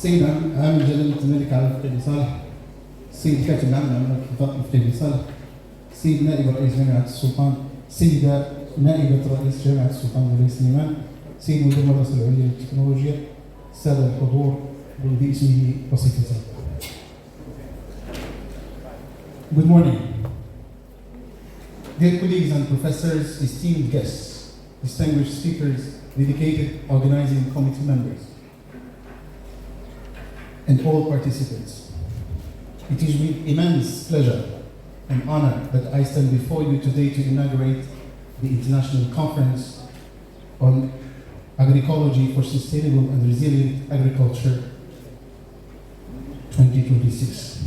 سيد عامل جلالة الملك علي الفقيه صالح، سيد كاتب العام لعمارة الفقيه الفقيه صالح، سيد نائب رئيس جامعة السلطان، سيدة نائبة رئيس جامعة السلطان ولي سليمان، سيد مدير المدرسة العليا للتكنولوجيا، السادة الحضور باسمه وصفته. Good morning. Dear colleagues and professors, esteemed guests, distinguished speakers, dedicated organizing committee members, and all participants. It is with immense pleasure and honor that I stand before you today to inaugurate the International Conference on Agroecology for Sustainable and Resilient Agriculture 2026.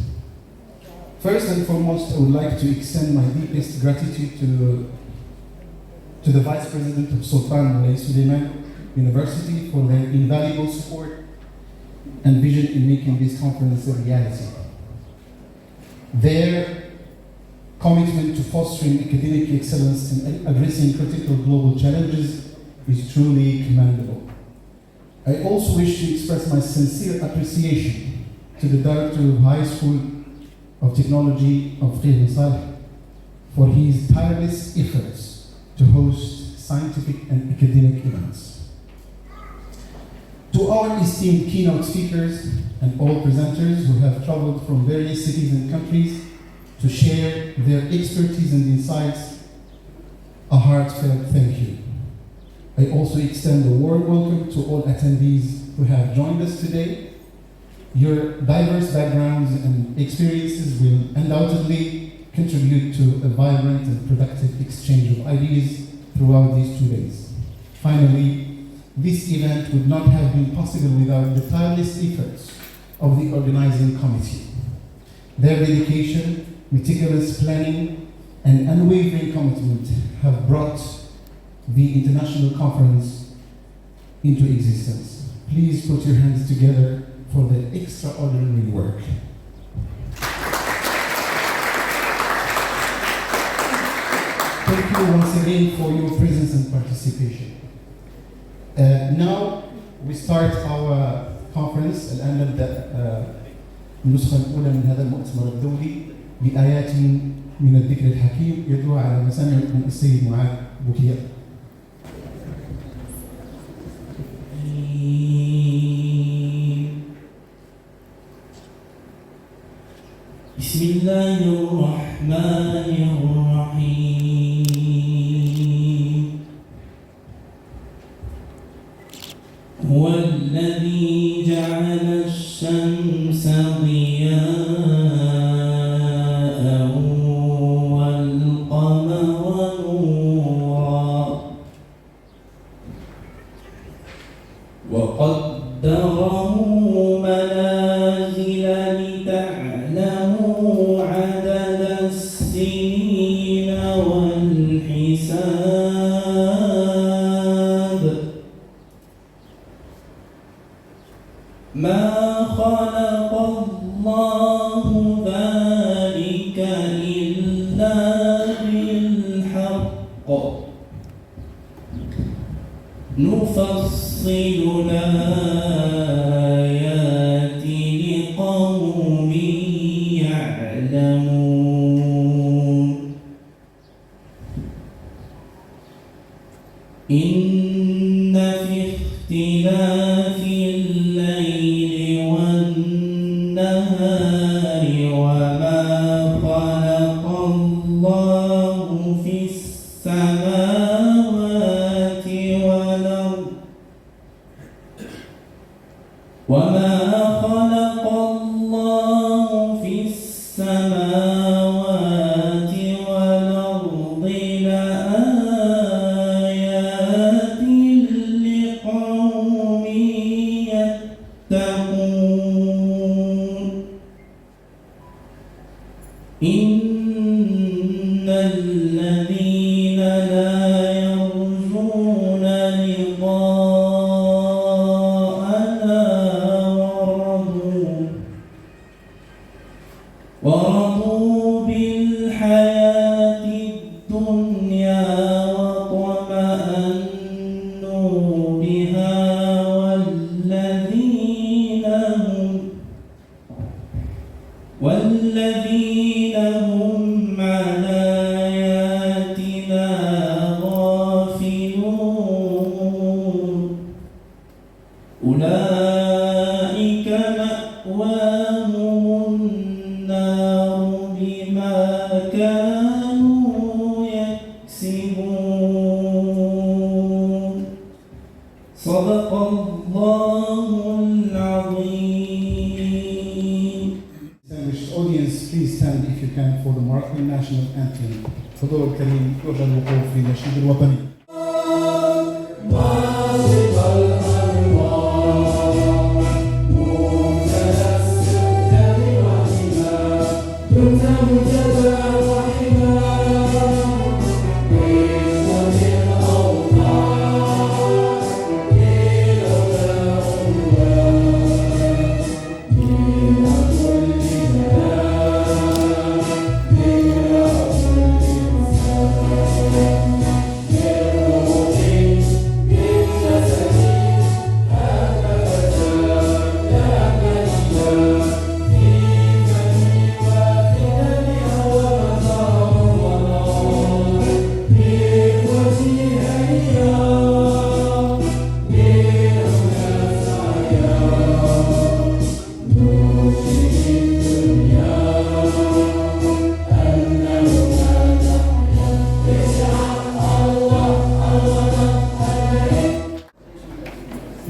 First and foremost, I would like to extend my deepest gratitude to the Vice President of Sultan Moulay Suleiman University for their invaluable support and vision in making this conference a reality. Their commitment to fostering academic excellence and addressing critical global challenges is truly commendable. I also wish to express my sincere appreciation to the Director of High School of Technology of Qeyd Saleh for his tireless efforts to host scientific and academic events. To our esteemed keynote speakers and all presenters who have traveled from various cities and countries to share their expertise and insights, a heartfelt thank you. I also extend a warm welcome to all attendees who have joined us today. Your diverse backgrounds and experiences will undoubtedly contribute to a vibrant and productive exchange of ideas throughout these 2 days. Finally, this event would not have been possible without the tireless efforts of the organizing committee. Their dedication, meticulous planning, and unwavering commitment have brought the international conference into existence. Please put your hands together for their extraordinary work. Thank you once again for your presence and participation. Now we start our conference. الآن نبدأ النسخة الأولى من هذا المؤتمر الدولي بآيات من الذكر الحكيم يدعو على مسامعكم السيد معاذ بوكيا. بسم الله الرحمن الرحيم. هو الذي جعل الشمس ضياء والقمر نورا وقدره منازل لتعلموا عدد السنين والحساب. ما خلق الله ذلك إلا بالحق نفصل الآيات لقوم يعلمون. إن في اختلاف الليل والنهار وما خلق الله في السماوات والأرض وما خلق الله في السماوات والأرض لآيات لقوم يتقون. إن الذين لا يرجون لقاءنا أولئك مأواهم النار بما كانوا يكسبون صدق الله العظيم. Distinguished audience, please stand if you can for the Moroccan national anthem. حضور الكريم يرجى الوقوف للنشيد الوطني.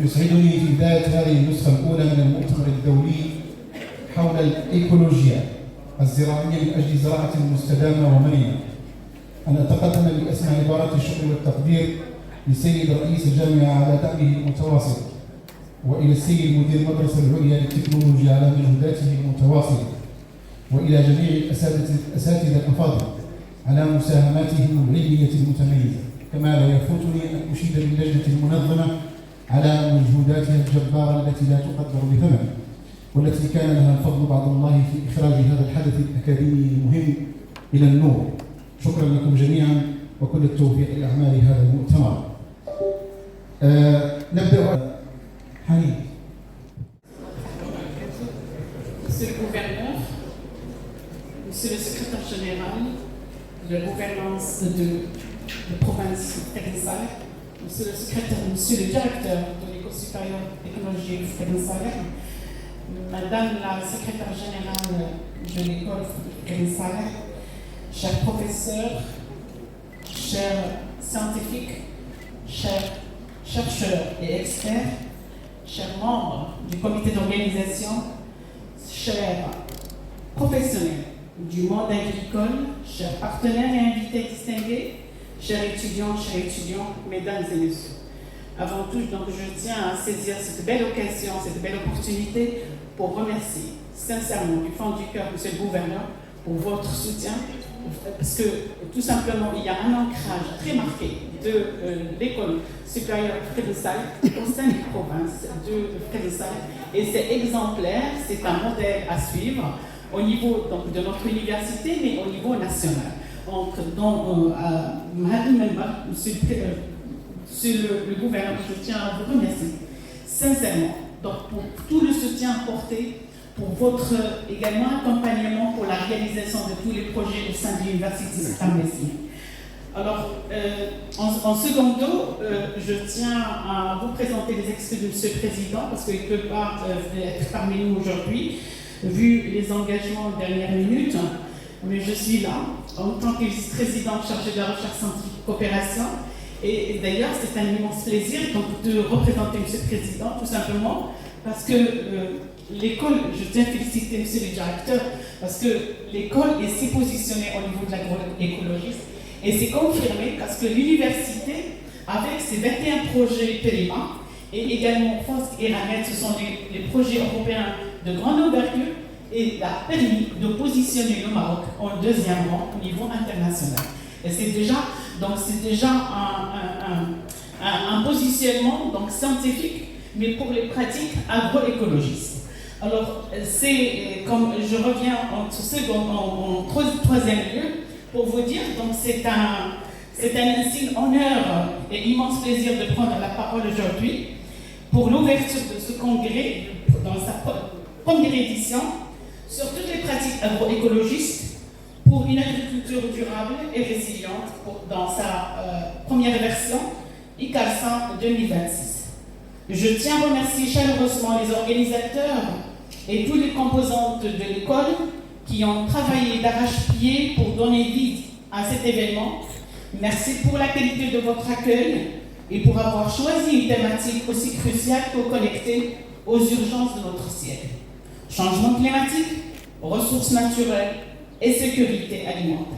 يسعدني في بداية هذه النسخة الأولى من المؤتمر الدولي حول الإيكولوجيا الزراعية من أجل زراعة مستدامة ومرنة أن أتقدم بأسمى عبارات الشكر والتقدير لسيد رئيس الجامعة على دعمه المتواصل، وإلى السيد مدير المدرسة العليا للتكنولوجيا على مجهوداته المتواصلة، وإلى جميع الأساتذة الأفاضل على مساهماتهم العلمية المتميزة. كما لا يفوتني أن أشيد باللجنة المنظمة على مجهوداتها الجبارة التي لا تقدر بثمن، والتي كان لها الفضل بعد الله في إخراج هذا الحدث الأكاديمي المهم إلى النور. شكرا لكم جميعا وكل التوفيق لأعمال هذا المؤتمر. نبدأ. حنين. Monsieur le gouverneur, Monsieur le secrétaire général de la gouvernance de province Kédensarek, Monsieur le secrétaire, Monsieur le directeur de l'École supérieure technologique Kédensarek, Madame la secrétaire générale de l'École Kédensarek, chers professeurs, chers scientifiques, chers chercheurs et experts, chers membres du comité d'organisation, chers professionnels du monde agricole, chers partenaires et invités distingués, chers étudiants, mesdames et messieurs. Avant tout, donc, je tiens à saisir cette belle occasion, cette belle opportunité pour remercier sincèrement du fond du cœur, Monsieur le gouverneur, pour votre soutien, parce que tout simplement, il y a un ancrage très marqué de l'école supérieure Kédensarek au sein des provinces de Kédensarek, et c'est exemplaire, c'est un modèle à suivre au niveau donc, de notre université, mais au niveau national. Donc, Monsieur le gouverneur, je tiens à vous remercier sincèrement donc, pour tout le soutien apporté, pour votre également accompagnement pour la réalisation de tous les projets au sein de l'université Saint-Messie. Alors, en secondo, je tiens à vous présenter les excuses de Monsieur le Président, parce qu'il ne peut pas être parmi nous aujourd'hui, vu les engagements de dernière minute, mais je suis là en tant que vice-présidente chargée de la recherche scientifique et coopération. Et d'ailleurs, c'est un immense plaisir donc, de représenter Monsieur le Président, tout simplement, parce que l'école, je tiens à féliciter Monsieur le directeur, parce que l'école est si positionnée au niveau de l'agroécologie, et c'est confirmé parce que l'université, avec ses 21 projets PERIMA, et également FOSC et RANET, ce sont les projets européens de grande envergure, et a permis de positionner le Maroc en deuxième rang au niveau international. Et c'est déjà un positionnement donc, scientifique, mais pour les pratiques agroécologistes. Alors, c'est comme je reviens en troisième lieu pour vous dire, donc c'est un insigne honneur et immense plaisir de prendre la parole aujourd'hui pour l'ouverture de ce congrès dans sa première édition sur toutes les pratiques agroécologistes pour une agriculture durable et résiliente dans sa première version, ICARSA 2026. Je tiens à remercier chaleureusement les organisateurs et toutes les composantes de l'école qui ont travaillé d'arrache-pied pour donner vie à cet événement. Merci pour la qualité de votre accueil et pour avoir choisi une thématique aussi cruciale que connectée aux urgences de notre siècle. Changement climatique, ressources naturelles et sécurité alimentaire.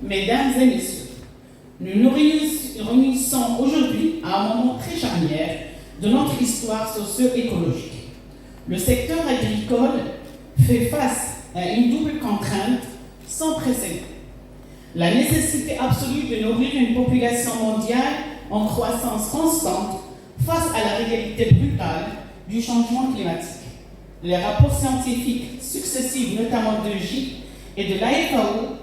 Mesdames et messieurs, nous nous réunissons aujourd'hui à un moment très charnière de notre histoire socio-écologique. Le secteur agricole fait face à une double contrainte sans précédent. La nécessité absolue de nourrir une population mondiale en croissance constante face à la réalité brutale du changement climatique. Les rapports scientifiques successifs, notamment de GIEC et de l'AFAO,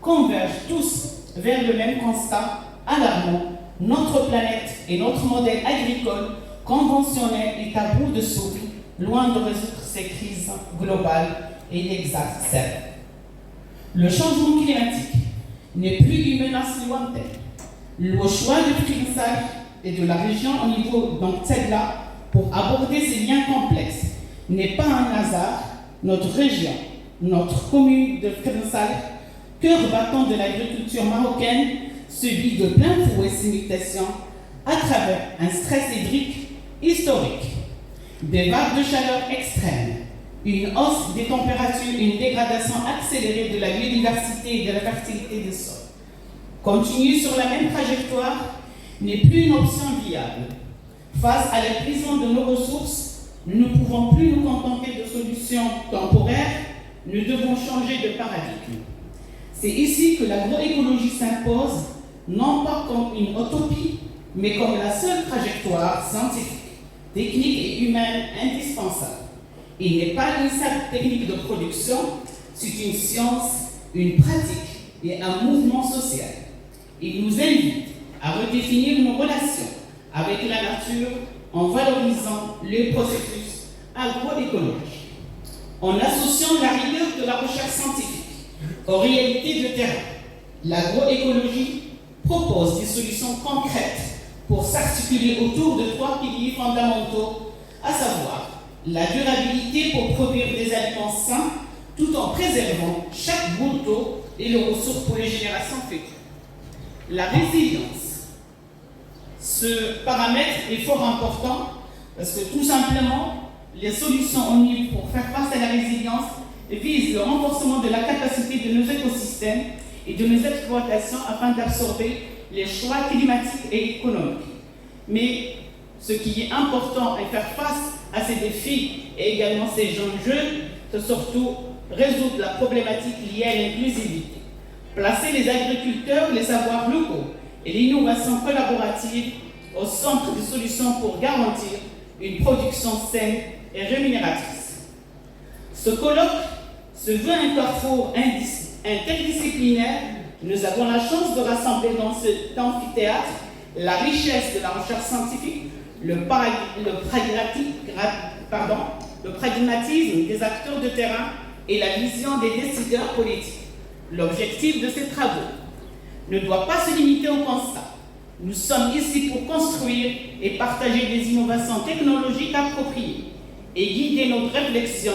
convergent tous vers le même constat alarmant. Notre planète et notre modèle agricole conventionnel est à bout de souffle, loin de résoudre ces crises globales et l'exacerbe. Le changement climatique n'est plus une menace lointaine. Le choix de Frédensal et de la région au niveau d'Antsegla pour aborder ces liens complexes n'est pas un hasard. Notre région, notre commune de Frédensal, cœur battant de l'agriculture marocaine, subit de plein fouet ces mutations à travers un stress hydrique historique, des vagues de chaleur extrêmes, une hausse des températures, une dégradation accélérée de la biodiversité et de la fertilité des sols. Continuer sur la même trajectoire n'est plus une option viable. Face à l'épuisement de nos ressources, nous ne pouvons plus nous contenter de solutions temporaires, nous devons changer de paradigme. C'est ici que l'agroécologie s'impose, non pas comme une utopie, mais comme la seule trajectoire scientifique, technique et humaine indispensable. Il n'est pas une simple technique de production, c'est une science, une pratique et un mouvement social. Il nous invite à redéfinir nos relations avec la nature en valorisant les processus agroécologiques, en associant la rigueur de la recherche scientifique aux réalités de terrain. L'agroécologie propose des solutions concrètes pour s'articuler autour de 3 piliers fondamentaux, à savoir la durabilité pour produire des aliments sains tout en préservant chaque goutte d'eau et les ressources pour les générations futures. La résilience. Ce paramètre est fort important parce que tout simplement, les solutions au niveau pour faire face à la résilience visent le renforcement de la capacité de nos écosystèmes et de nos exploitations afin d'absorber les choix climatiques et économiques. Mais ce qui est important et faire face à ces défis et également ces enjeux, c'est surtout résoudre la problématique liée à l'inclusivité. Placer les agriculteurs, les savoirs locaux et l'innovation collaborative au centre des solutions pour garantir une production saine et rémunératrice. Ce colloque se veut un carrefour interdisciplinaire. Nous avons la chance de rassembler dans cet amphithéâtre la richesse de la recherche scientifique, le pragmatisme des acteurs de terrain et la vision des décideurs politiques. L'objectif de ces travaux ne doit pas se limiter au constat. Nous sommes ici pour construire et partager des innovations technologiques appropriées et guider notre réflexion.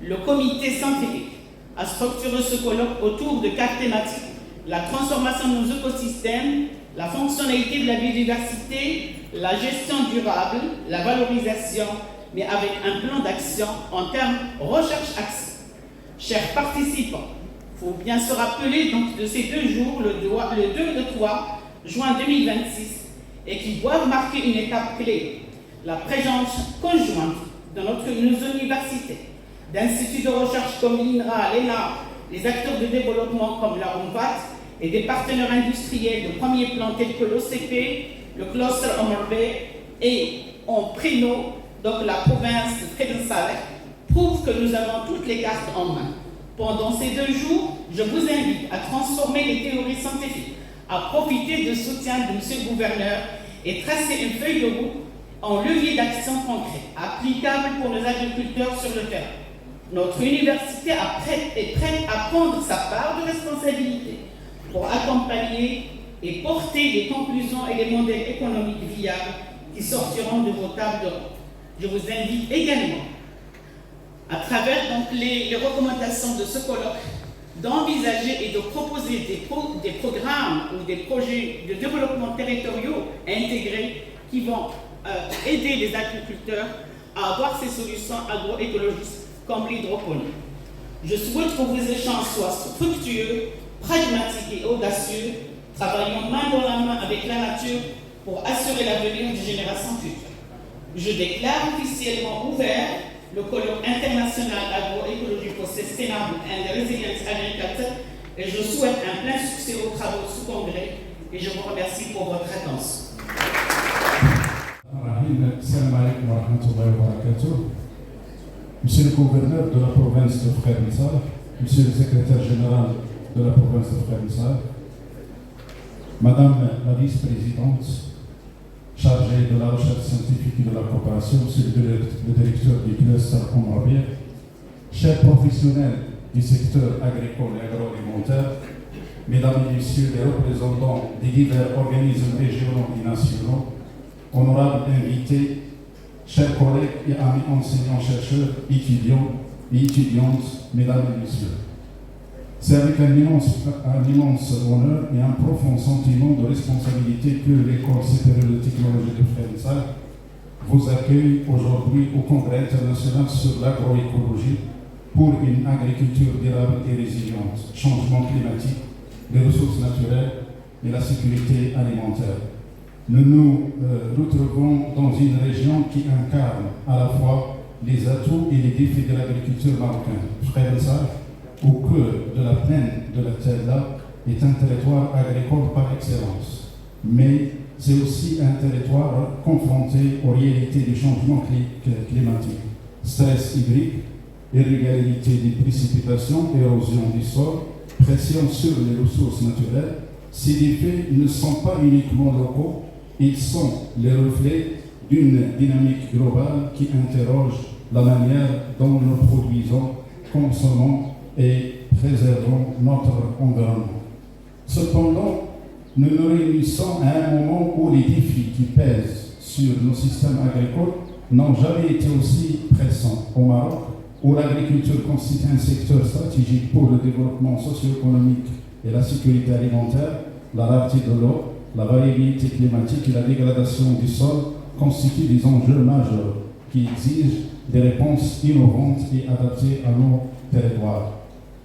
Le comité scientifique a structuré ce colloque autour de 4 thématiques: la transformation de nos écosystèmes, la fonctionnalité de la biodiversité, la gestion durable, la valorisation, mais avec un plan d'action en termes recherche-action. Chers participants, il faut bien se rappeler donc de ces 2 jours, le 2 et le 3 juin 2026, et qui doivent marquer une étape clé, la présence conjointe de nos universités, d'instituts de recherche comme l'INRA, l'ENA, les acteurs de développement comme la ROMVAT et des partenaires industriels de premier plan tels que l'OCP, le cluster Omar et en prénom, donc la province de Frédensal, prouve que nous avons toutes les cartes en main. Pendant ces 2 jours, je vous invite à transformer les théories scientifiques, à profiter du soutien de M. le gouverneur et tracer une feuille de route en levier d'action concret, applicable pour nos agriculteurs sur le terrain. Notre université est prête à prendre sa part de responsabilité pour accompagner et porter les conclusions et les modèles économiques viables qui sortiront de vos tables rondes. Je vous invite également, à travers donc les recommandations de ce colloque, d'envisager et de proposer des programmes ou des projets de développement territoriaux intégrés qui vont aider les agriculteurs à avoir ces solutions agroécologiques comme l'hydroponie. Je souhaite que vos échanges soient fructueux, pragmatiques et audacieux, travaillant main dans la main avec la nature pour assurer l'avenir des générations futures. Je déclare officiellement ouvert le colloque international agroécologie for sustainable and resilient agriculture et je souhaite un plein succès aux travaux sous congrès et je vous remercie pour votre attention. Salam alaikum wa rahmatullahi wa barakatuh. Monsieur le gouverneur de la province de Frère Missal, Monsieur le secrétaire général de la province de Frère Missal, Madame la vice-présidente chargée de la recherche scientifique et de la coopération, Monsieur le directeur du cluster Omrabia, chers professionnels du secteur agricole et agroalimentaire, Mesdames et Messieurs les représentants des divers organismes régionaux et nationaux, honorables invités, chers collègues et amis enseignants, chercheurs, étudiants et étudiantes, Mesdames et Messieurs. C'est avec un immense honneur et un profond sentiment de responsabilité que l'École supérieure de technologie de Frère Missal vous accueille aujourd'hui au Congrès international sur l'agroécologie pour une agriculture durable et résiliente, changement climatique, les ressources naturelles et la sécurité alimentaire. Nous nous retrouvons dans une région qui incarne à la fois les atouts et les défis de l'agriculture marocaine. Frère Missal, au cœur de la plaine de la Tchèda, est un territoire agricole par excellence. Mais c'est aussi un territoire confronté aux réalités du changement climatique. Stress hydrique, irrégularité des précipitations, érosion du sol, pression sur les ressources naturelles. Ces défis ne sont pas uniquement locaux, ils sont les reflets d'une dynamique globale qui interroge la manière dont nous produisons, consommons et préservons notre environnement. Cependant, nous nous réunissons à un moment où les défis qui pèsent sur nos systèmes agricoles n'ont jamais été aussi pressants. Au Maroc, où l'agriculture constitue un secteur stratégique pour le développement socio-économique et la sécurité alimentaire, la rareté de l'eau, la variabilité climatique et la dégradation du sol constituent des enjeux majeurs qui exigent des réponses innovantes et adaptées à nos territoires.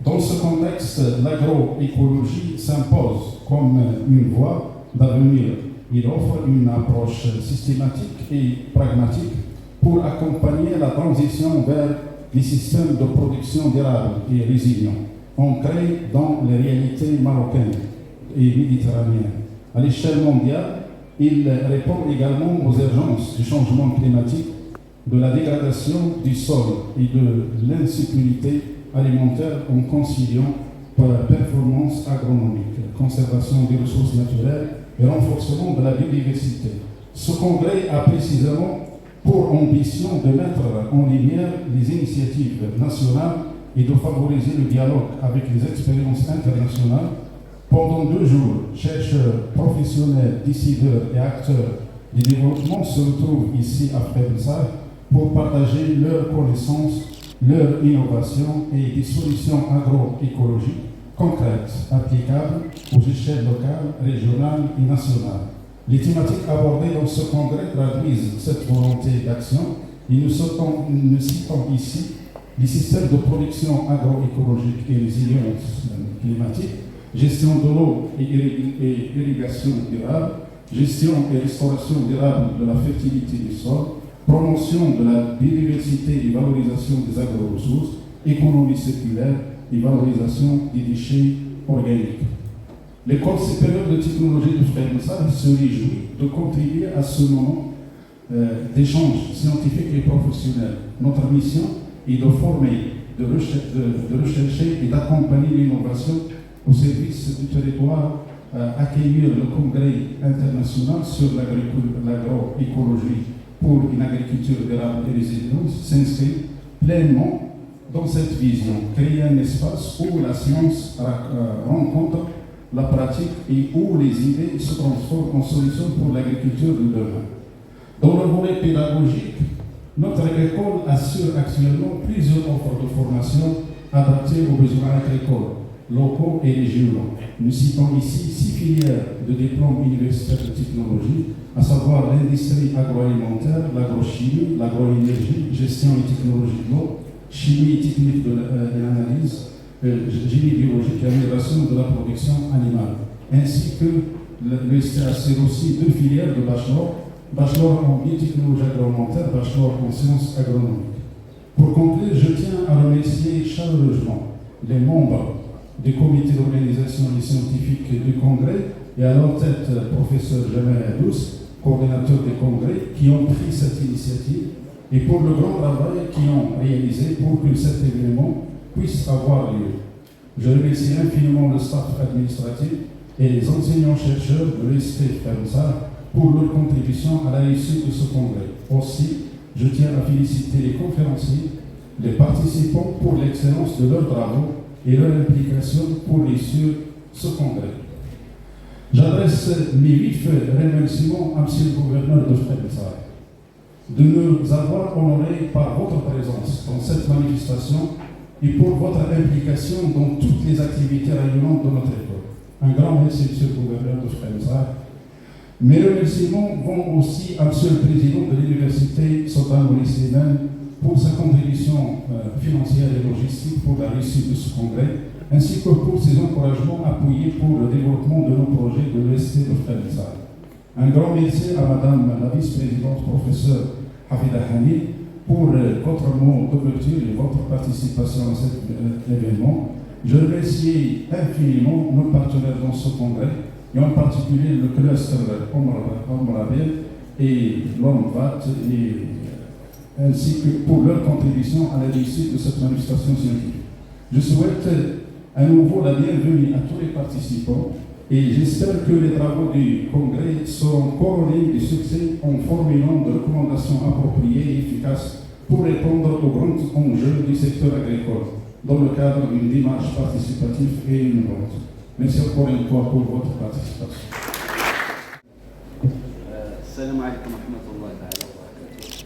Dans ce contexte, l'agroécologie s'impose comme une voie d'avenir. Il offre une approche systématique et pragmatique pour accompagner la transition vers des systèmes de production durables et résilients, ancrés dans les réalités marocaines et méditerranéennes. À l'échelle mondiale, il répond également aux urgences du changement climatique, de la dégradation du sol et de l'insécurité alimentaire en conciliant performance agronomique, conservation des ressources naturelles et renforcement de la biodiversité. Ce congrès a précisément pour ambition de mettre en lumière les initiatives nationales et de favoriser le dialogue avec les expériences internationales. Pendant 2 jours, chercheurs, professionnels, décideurs et acteurs du développement se retrouvent ici à Frère Missal pour partager leurs connaissances, leurs innovations et des solutions agroécologiques concrètes, applicables aux échelles locales, régionales et nationales. Les thématiques abordées dans ce congrès traduisent cette volonté d'action et nous citons ici les systèmes de production agroécologique et résilience climatique, gestion de l'eau et irrigation durable, gestion et restauration durable de la fertilité du sol, promotion de la biodiversité et valorisation des agro-ressources, économie circulaire et valorisation des déchets organiques. L'École supérieure de technologie de Frère Missal se réjouit de contribuer à ce moment d'échanges scientifiques et professionnels. Notre mission est de former, de rechercher et d'accompagner l'innovation au service du territoire, accueillir le congrès international sur l'agroécologie pour une agriculture durable et résiliente s'inscrit pleinement dans cette vision, créer un espace où la science rencontre la pratique et où les idées se transforment en solutions pour l'agriculture de demain. Dans le volet pédagogique, notre école assure actuellement plusieurs offres de formation adaptées aux besoins agricoles, locaux et régionaux. Nous citons ici 6 filières de diplômes universitaires de technologie, à savoir l'industrie agroalimentaire, l'agrochimie, l'agroénergie, gestion et technologie de l'eau, chimie et technique de l'analyse, génie biologique et amélioration de la production animale, ainsi que l'UST assure aussi 2 filières de bachelor en biotechnologie agroalimentaire, bachelor en sciences agronomiques. Pour conclure, je tiens à remercier chaleureusement les membres du comité d'organisation des scientifiques du congrès et à leur tête, professeur Jamal Adous, coordinateur des congrès, qui ont pris cette initiative et pour le grand travail qu'ils ont réalisé pour que cet événement puisse avoir lieu. Je remercie infiniment le staff administratif et les enseignants-chercheurs de l'UST FEMSA pour leur contribution à la réussite de ce congrès. Aussi, je tiens à féliciter les conférenciers, les participants pour l'excellence de leurs travaux et leur implication pour réussir ce congrès. J'adresse mes vifs remerciements à M. le gouverneur de FEMSA de nous avoir honorés par votre présence dans cette manifestation et pour votre implication dans toutes les activités rayonnantes de notre école. Un grand merci, M. le gouverneur de FEMSA. Mes remerciements vont aussi à M. le président de l'Université Sultan Moulay Slimane pour sa contribution financière et logistique pour la réussite de ce congrès, ainsi que pour ses encouragements appuyés pour le développement de nos projets de l'UST de FEMSA. Un grand merci à Madame la vice-présidente professeure Hafida Hani pour votre mot d'ouverture et votre participation à cet événement. Je remercie infiniment nos partenaires dans ce congrès, et en particulier le cluster Omrabil et l'ONVAT, ainsi que pour leur contribution à la réussite de cette manifestation scientifique. Je souhaite à nouveau la bienvenue à tous les participants et j'espère que les travaux du congrès seront couronnés de succès en formulant de recommandations appropriées et efficaces pour répondre aux grands enjeux du secteur agricole dans le cadre d'une démarche participative et innovante. Merci encore une fois pour votre participation. Salam alaikum wa rahmatullahi wa barakatuh.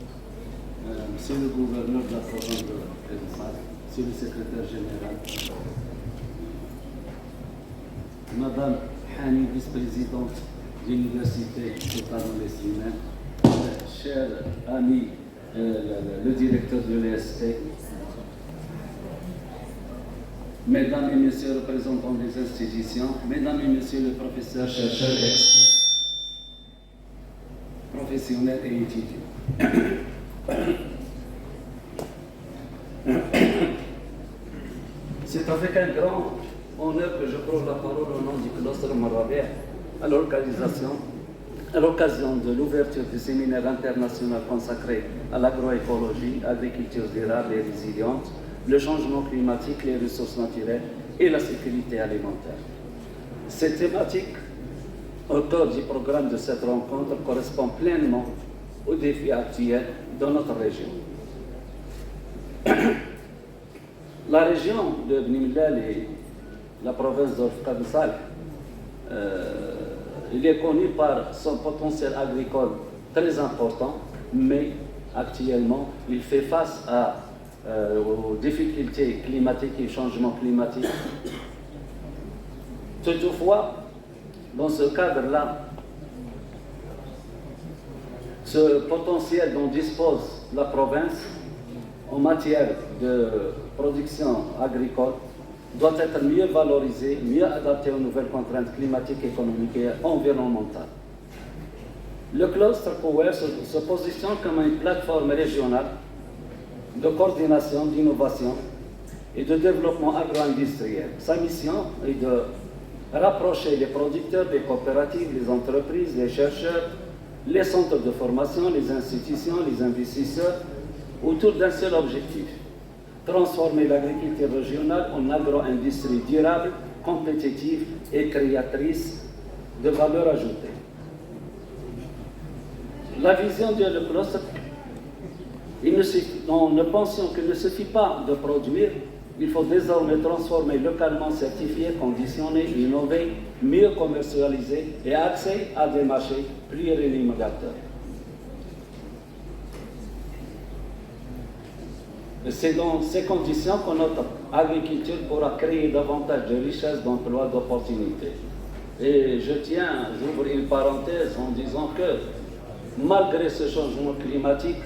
Monsieur le gouverneur de la province de Fensac, Monsieur le secrétaire général, Madame Hani, vice-présidente de l'Université Sultan Moulay Slimane, cher ami, le directeur de l'EST, Mesdames et Messieurs les représentants des institutions, Mesdames et Messieurs les professeurs, chercheurs, experts, professionnels et étudiants. C'est avec un grand honneur que je prends la parole au nom du cluster Omrabil à l'occasion de l'ouverture du séminaire international consacré à l'agroécologie, agriculture durable et résiliente, le changement climatique, les ressources naturelles et la sécurité alimentaire. Cette thématique, au cœur du programme de cette rencontre, correspond pleinement aux défis actuels de notre région. La région de Bni Mellal et la province d'Orf-Kabisal, il est connu par son potentiel agricole très important, mais actuellement, il fait face aux difficultés climatiques et changements climatiques. Toutefois, dans ce cadre-là, ce potentiel dont dispose la province en matière de production agricole doit être mieux valorisé, mieux adapté aux nouvelles contraintes climatiques, économiques et environnementales. Le cluster Power se positionne comme une plateforme régionale de coordination, d'innovation et de développement agro-industriel. Sa mission est de rapprocher les producteurs, les coopératives, les entreprises, les chercheurs, les centres de formation, les institutions, les investisseurs, autour d'un seul objectif: transformer l'agriculture régionale en agro-industrie durable, compétitive et créatrice de valeur ajoutée. La vision de le cluster, nous pensions qu'il ne suffit pas de produire, il faut désormais transformer localement certifié, conditionné, innover, mieux commercialiser et accès à des marchés plurirémunérateurs. C'est dans ces conditions que notre agriculture pourra créer davantage de richesses, d'emplois, d'opportunités. Et j'ouvre une parenthèse en disant que malgré ce changement climatique,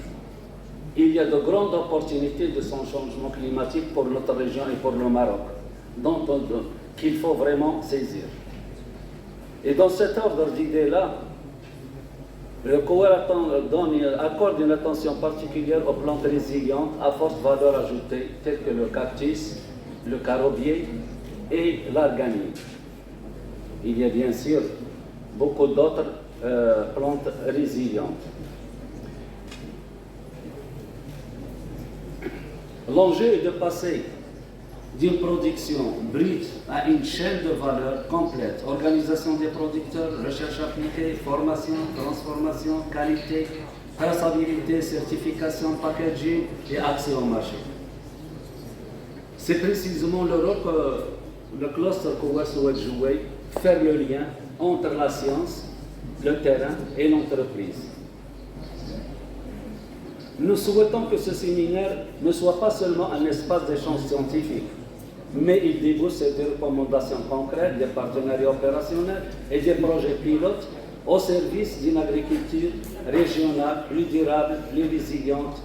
il y a de grandes opportunités de son changement climatique pour notre région et pour le Maroc, qu'il faut vraiment saisir. Et dans cet ordre d'idées-là, le COER accorde une attention particulière aux plantes résilientes à forte valeur ajoutée, telles que le cactus, le carobier et l'arganine. Il y a bien sûr beaucoup d'autres plantes résilientes. L'enjeu est de passer d'une production brute à une chaîne de valeur complète. Organisation des producteurs, recherche appliquée, formation, transformation, qualité, traçabilité, certification, packaging et accès au marché. C'est précisément le rôle que le cluster COER souhaite jouer, faire le lien entre la science, le terrain et l'entreprise. Nous souhaitons que ce séminaire ne soit pas seulement un espace d'échange scientifique, mais il débouche sur des recommandations concrètes, des partenariats opérationnels et des projets pilotes au service d'une agriculture régionale plus durable, plus résiliente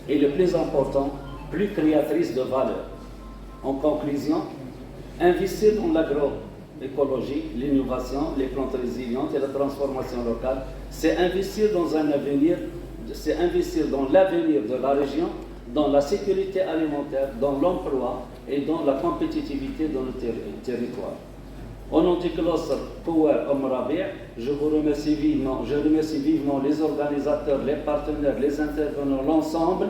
et le plus important, plus créatrice de valeur. En conclusion, investir dans l'agroécologie, l'innovation, les plantes résilientes et la transformation locale, c'est investir dans un avenir, c'est investir dans l'avenir de la région, dans la sécurité alimentaire, dans l'emploi et dans la compétitivité de nos territoires. Au nom du cluster COER Rabi', je remercie vivement les organisateurs, les partenaires, les intervenants, l'ensemble.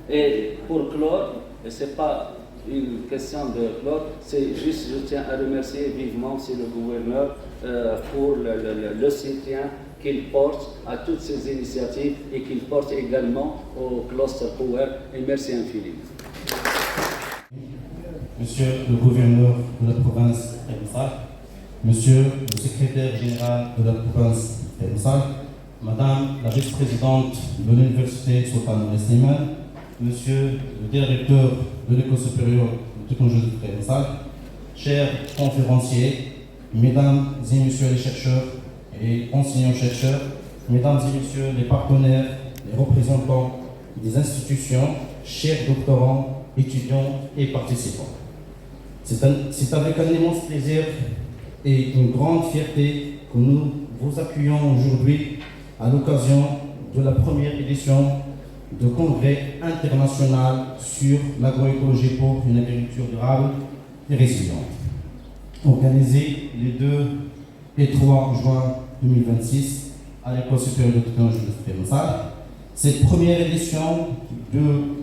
Et pour clore, et ce n'est pas une question de clore, c'est juste, je tiens à remercier vivement aussi le gouverneur pour le soutien qu'il porte à toutes ces initiatives et qu'il porte également au cluster COER. Et merci infiniment. Monsieur le gouverneur de la province d'El-Msal, Monsieur le secrétaire général de la province d'El-Msal, Madame la vice-présidente de l'Université Sultan Al-Slimane, Monsieur le directeur de l'École supérieure de technologie de El-Msal, chers conférenciers, Mesdames et Messieurs les chercheurs et enseignants-chercheurs, Mesdames et Messieurs les partenaires, les représentants des institutions, chers doctorants, étudiants et participants. C'est avec un immense plaisir et une grande fierté que nous vous accueillons aujourd'hui à l'occasion de la première édition du Congrès international sur l'agroécologie pour une agriculture durable et résiliente, organisé les 2 et 3 juin 2026 à l'École supérieure de technologie de El-Msal. Cette première édition du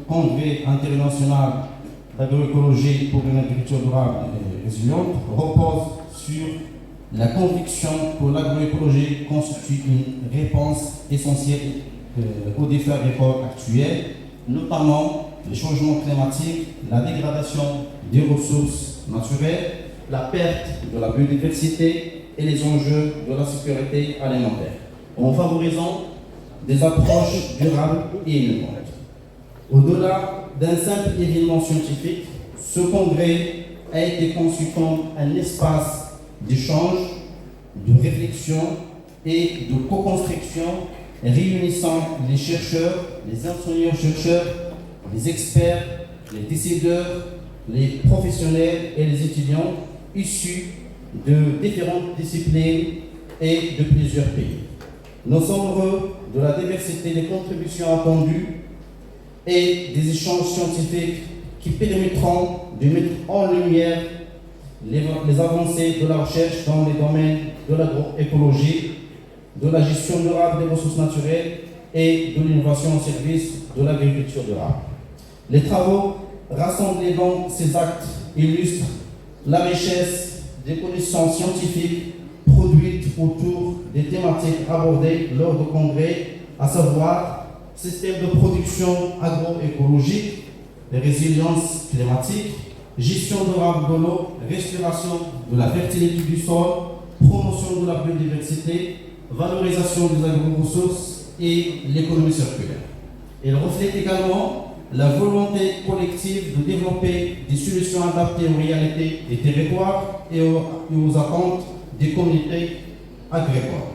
Congrès international d'agroécologie pour une agriculture durable et résiliente repose sur la conviction que l'agroécologie constitue une réponse essentielle aux défis agricoles actuels, notamment les changements climatiques, la dégradation des ressources naturelles, la perte de la biodiversité et les enjeux de la sécurité alimentaire, en favorisant des approches durables et innovantes. Au-delà d'un simple événement scientifique, ce congrès a été conçu comme un espace d'échange, de réflexion et de co-construction réunissant les chercheurs, les enseignants-chercheurs, les experts, les décideurs, les professionnels et les étudiants issus de différentes disciplines et de plusieurs pays. Nous sommes heureux de la diversité des contributions attendues et des échanges scientifiques qui permettront de mettre en lumière les avancées de la recherche dans les domaines de l'agroécologie, de la gestion durable des ressources naturelles et de l'innovation au service de l'agriculture durable. Les travaux rassemblés dans ces actes illustrent la richesse des connaissances scientifiques produites autour des thématiques abordées lors du congrès, à savoir système de production agroécologique, résilience climatique, gestion durable de l'eau, restauration de la fertilité du sol, promotion de la biodiversité, valorisation des agro-ressources et l'économie circulaire. Il reflète également la volonté collective de développer des solutions adaptées aux réalités des territoires et aux attentes des communautés agricoles.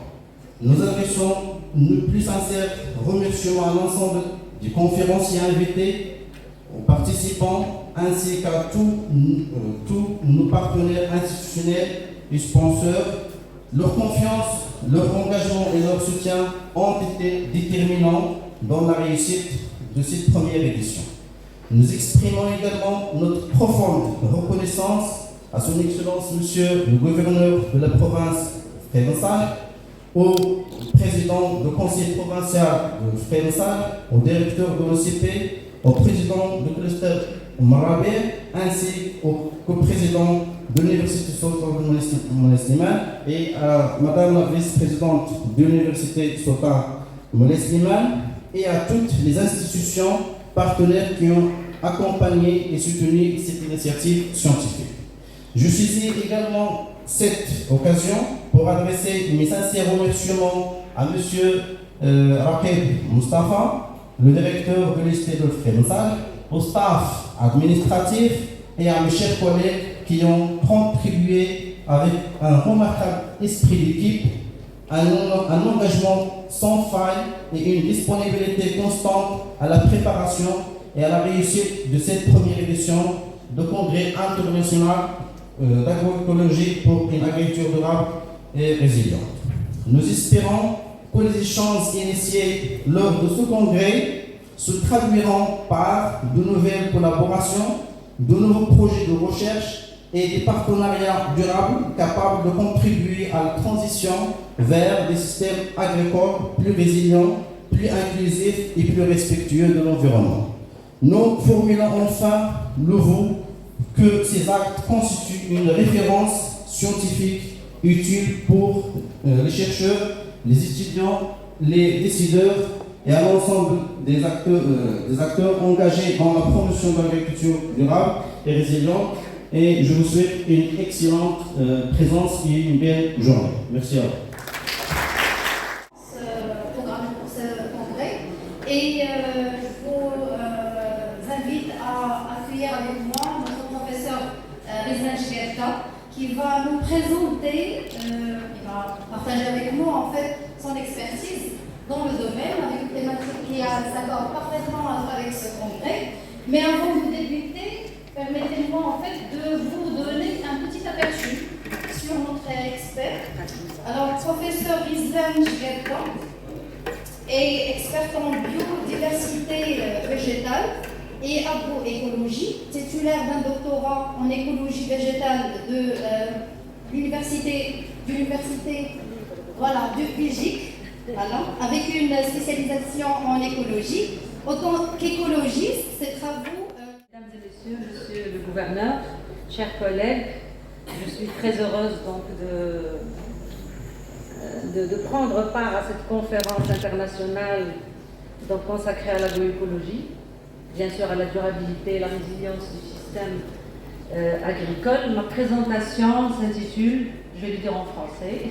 Nous adressons nos plus sincères remerciements à l'ensemble des conférenciers invités, aux participants, ainsi qu'à tous nos partenaires institutionnels et sponsors. Leur confiance, leur engagement et leur soutien ont été déterminants dans la réussite de cette première édition. Nous exprimons également notre profonde reconnaissance à son Excellence Monsieur le Gouverneur de la province Frère-Sal, au président du conseil provincial de Frère-Sal, au directeur de l'OCP, au président du cluster Marabé, ainsi qu'au président de l'Université Sultan Moulay-Slimane et à Madame la vice-présidente de l'Université Sultan Moulay-Slimane et à toutes les institutions partenaires qui ont accompagné et soutenu cette initiative scientifique. Je saisis également cette occasion pour adresser mes sincères remerciements à M. Rakib Mustafa, le directeur de l'Université de Frère-Sal, au staff administratif et à mes chers collègues qui ont contribué avec un remarquable esprit d'équipe, un engagement sans faille et une disponibilité constante à la préparation et à la réussite de cette première édition de congrès international d'agroécologie pour une agriculture durable et résiliente. Nous espérons que les échanges initiés lors de ce congrès se traduiront par de nouvelles collaborations, de nouveaux projets de recherche et des partenariats durables capables de contribuer à la transition vers des systèmes agricoles plus résilients, plus inclusifs et plus respectueux de l'environnement. Nous formulons enfin le vœu que ces actes constituent une référence scientifique utile pour les chercheurs, les étudiants, les décideurs et à l'ensemble des acteurs engagés dans la promotion de l'agriculture durable et résiliente. Et je vous souhaite une excellente présence et une belle journée. Merci à vous. Ce programme pour ce congrès. Et je vous invite à accueillir avec moi notre professeur Rizlan Chiguerta qui va nous présenter, il va partager avec nous en fait son expertise dans le domaine avec une thématique qui s'accorde parfaitement avec ce congrès. Mais avant de débuter, permettez-moi en fait de vous donner un petit aperçu sur notre expert. Alors, professeur Rizlan Chiguerta est expert en biodiversité végétale et agroécologie, titulaire d'un doctorat en écologie végétale de l'université de Belgique, avec une spécialisation en écologie. Autant qu'écologiste, ses travaux... Mesdames et messieurs, monsieur le gouverneur, chers collègues, je suis très heureuse donc de prendre part à cette conférence internationale donc consacrée à l'agroécologie, bien sûr à la durabilité et la résilience du système agricole. Ma présentation s'intitule, je vais le dire en français,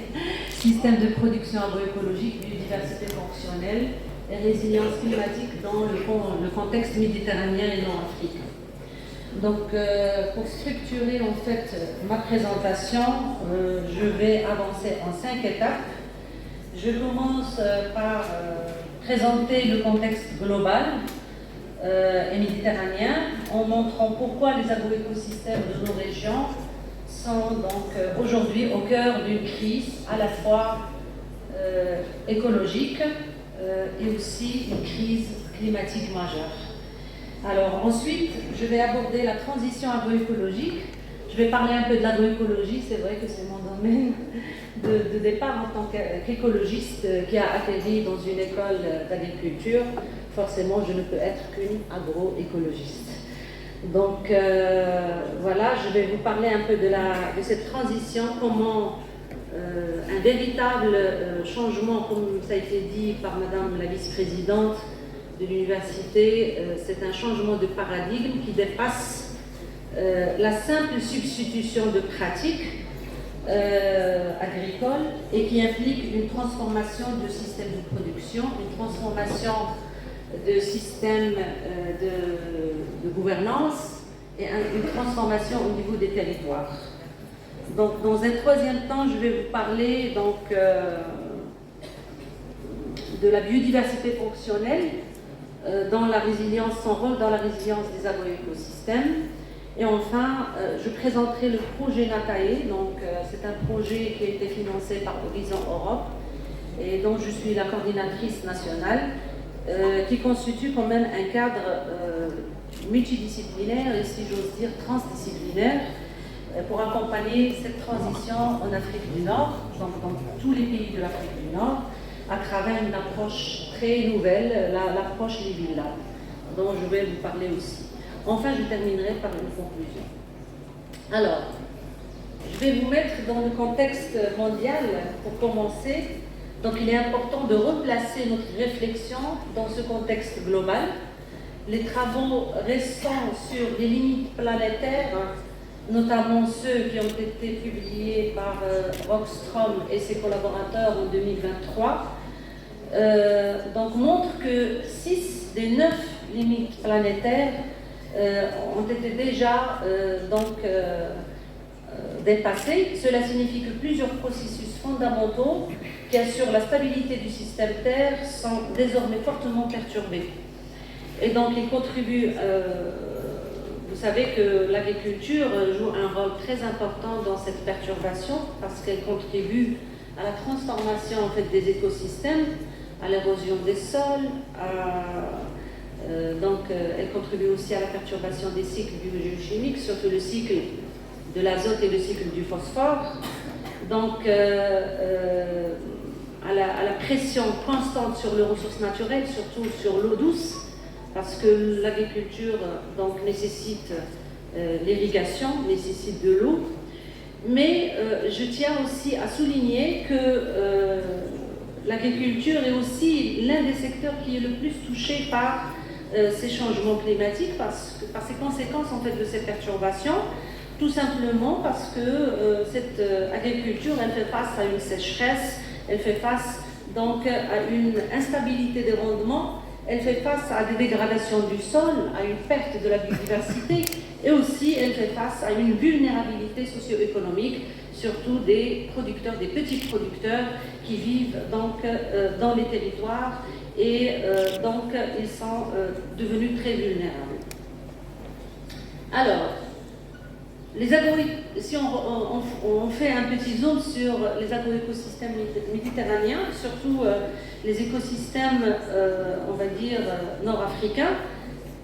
Système de production agroécologique, biodiversité fonctionnelle et résilience climatique dans le contexte méditerranéen et nord-africain. Donc, pour structurer en fait ma présentation, je vais avancer en 5 étapes. Je commence par présenter le contexte global et méditerranéen en montrant pourquoi les agroécosystèmes de nos régions sont donc aujourd'hui au cœur d'une crise à la fois écologique et aussi une crise climatique majeure. Alors ensuite, je vais aborder la transition agroécologique. Je vais parler un peu de l'agroécologie, c'est vrai que c'est mon domaine de départ en tant qu'écologiste qui a atterri dans une école d'agriculture. Forcément, je ne peux être qu'une agroécologiste. Donc voilà, je vais vous parler un peu de cette transition, comment un véritable changement, comme ça a été dit par Madame la vice-présidente de l'université, c'est un changement de paradigme qui dépasse la simple substitution de pratiques agricoles et qui implique une transformation de système de production, une transformation de système de gouvernance et une transformation au niveau des territoires. Donc, dans un troisième temps, je vais vous parler donc, de la biodiversité fonctionnelle dans la résilience, son rôle dans la résilience des agroécosystèmes. Et enfin, je présenterai le projet NATAE. Donc, c'est un projet qui a été financé par Horizon Europe et dont je suis la coordinatrice nationale, qui constitue quand même un cadre multidisciplinaire et, si j'ose dire, transdisciplinaire pour accompagner cette transition en Afrique du Nord, donc dans tous les pays de l'Afrique du Nord, à travers une approche très nouvelle, l'approche Livilla, dont je vais vous parler aussi. Enfin, je terminerai par une conclusion. Alors, je vais vous mettre dans le contexte mondial pour commencer. Donc, il est important de replacer notre réflexion dans ce contexte global. Les travaux récents sur les limites planétaires, notamment ceux qui ont été publiés par Rockstrom et ses collaborateurs en 2023, donc montrent que 6 des 9 limites planétaires ont été déjà dépassées. Cela signifie que plusieurs processus fondamentaux qui assurent la stabilité du système Terre sont désormais fortement perturbés. Et donc, ils contribuent, vous savez que l'agriculture joue un rôle très important dans cette perturbation parce qu'elle contribue à la transformation en fait, des écosystèmes, à l'érosion des sols, elle contribue aussi à la perturbation des cycles biogéochimiques, surtout le cycle de l'azote et le cycle du phosphore. Donc, à la pression constante sur les ressources naturelles, surtout sur l'eau douce, parce que l'agriculture nécessite l'irrigation, nécessite de l'eau. Mais je tiens aussi à souligner que l'agriculture est aussi l'un des secteurs qui est le plus touché par ces changements climatiques, par ces conséquences en fait, de ces perturbations, tout simplement parce que cette agriculture, elle fait face à une sécheresse, elle fait face donc à une instabilité des rendements, elle fait face à des dégradations du sol, à une perte de la biodiversité et aussi elle fait face à une vulnérabilité socio-économique, surtout des producteurs, des petits producteurs qui vivent donc dans les territoires et donc ils sont devenus très vulnérables. Alors, si on fait un petit zoom sur les agroécosystèmes méditerranéens, surtout les écosystèmes, on va dire, nord-africains,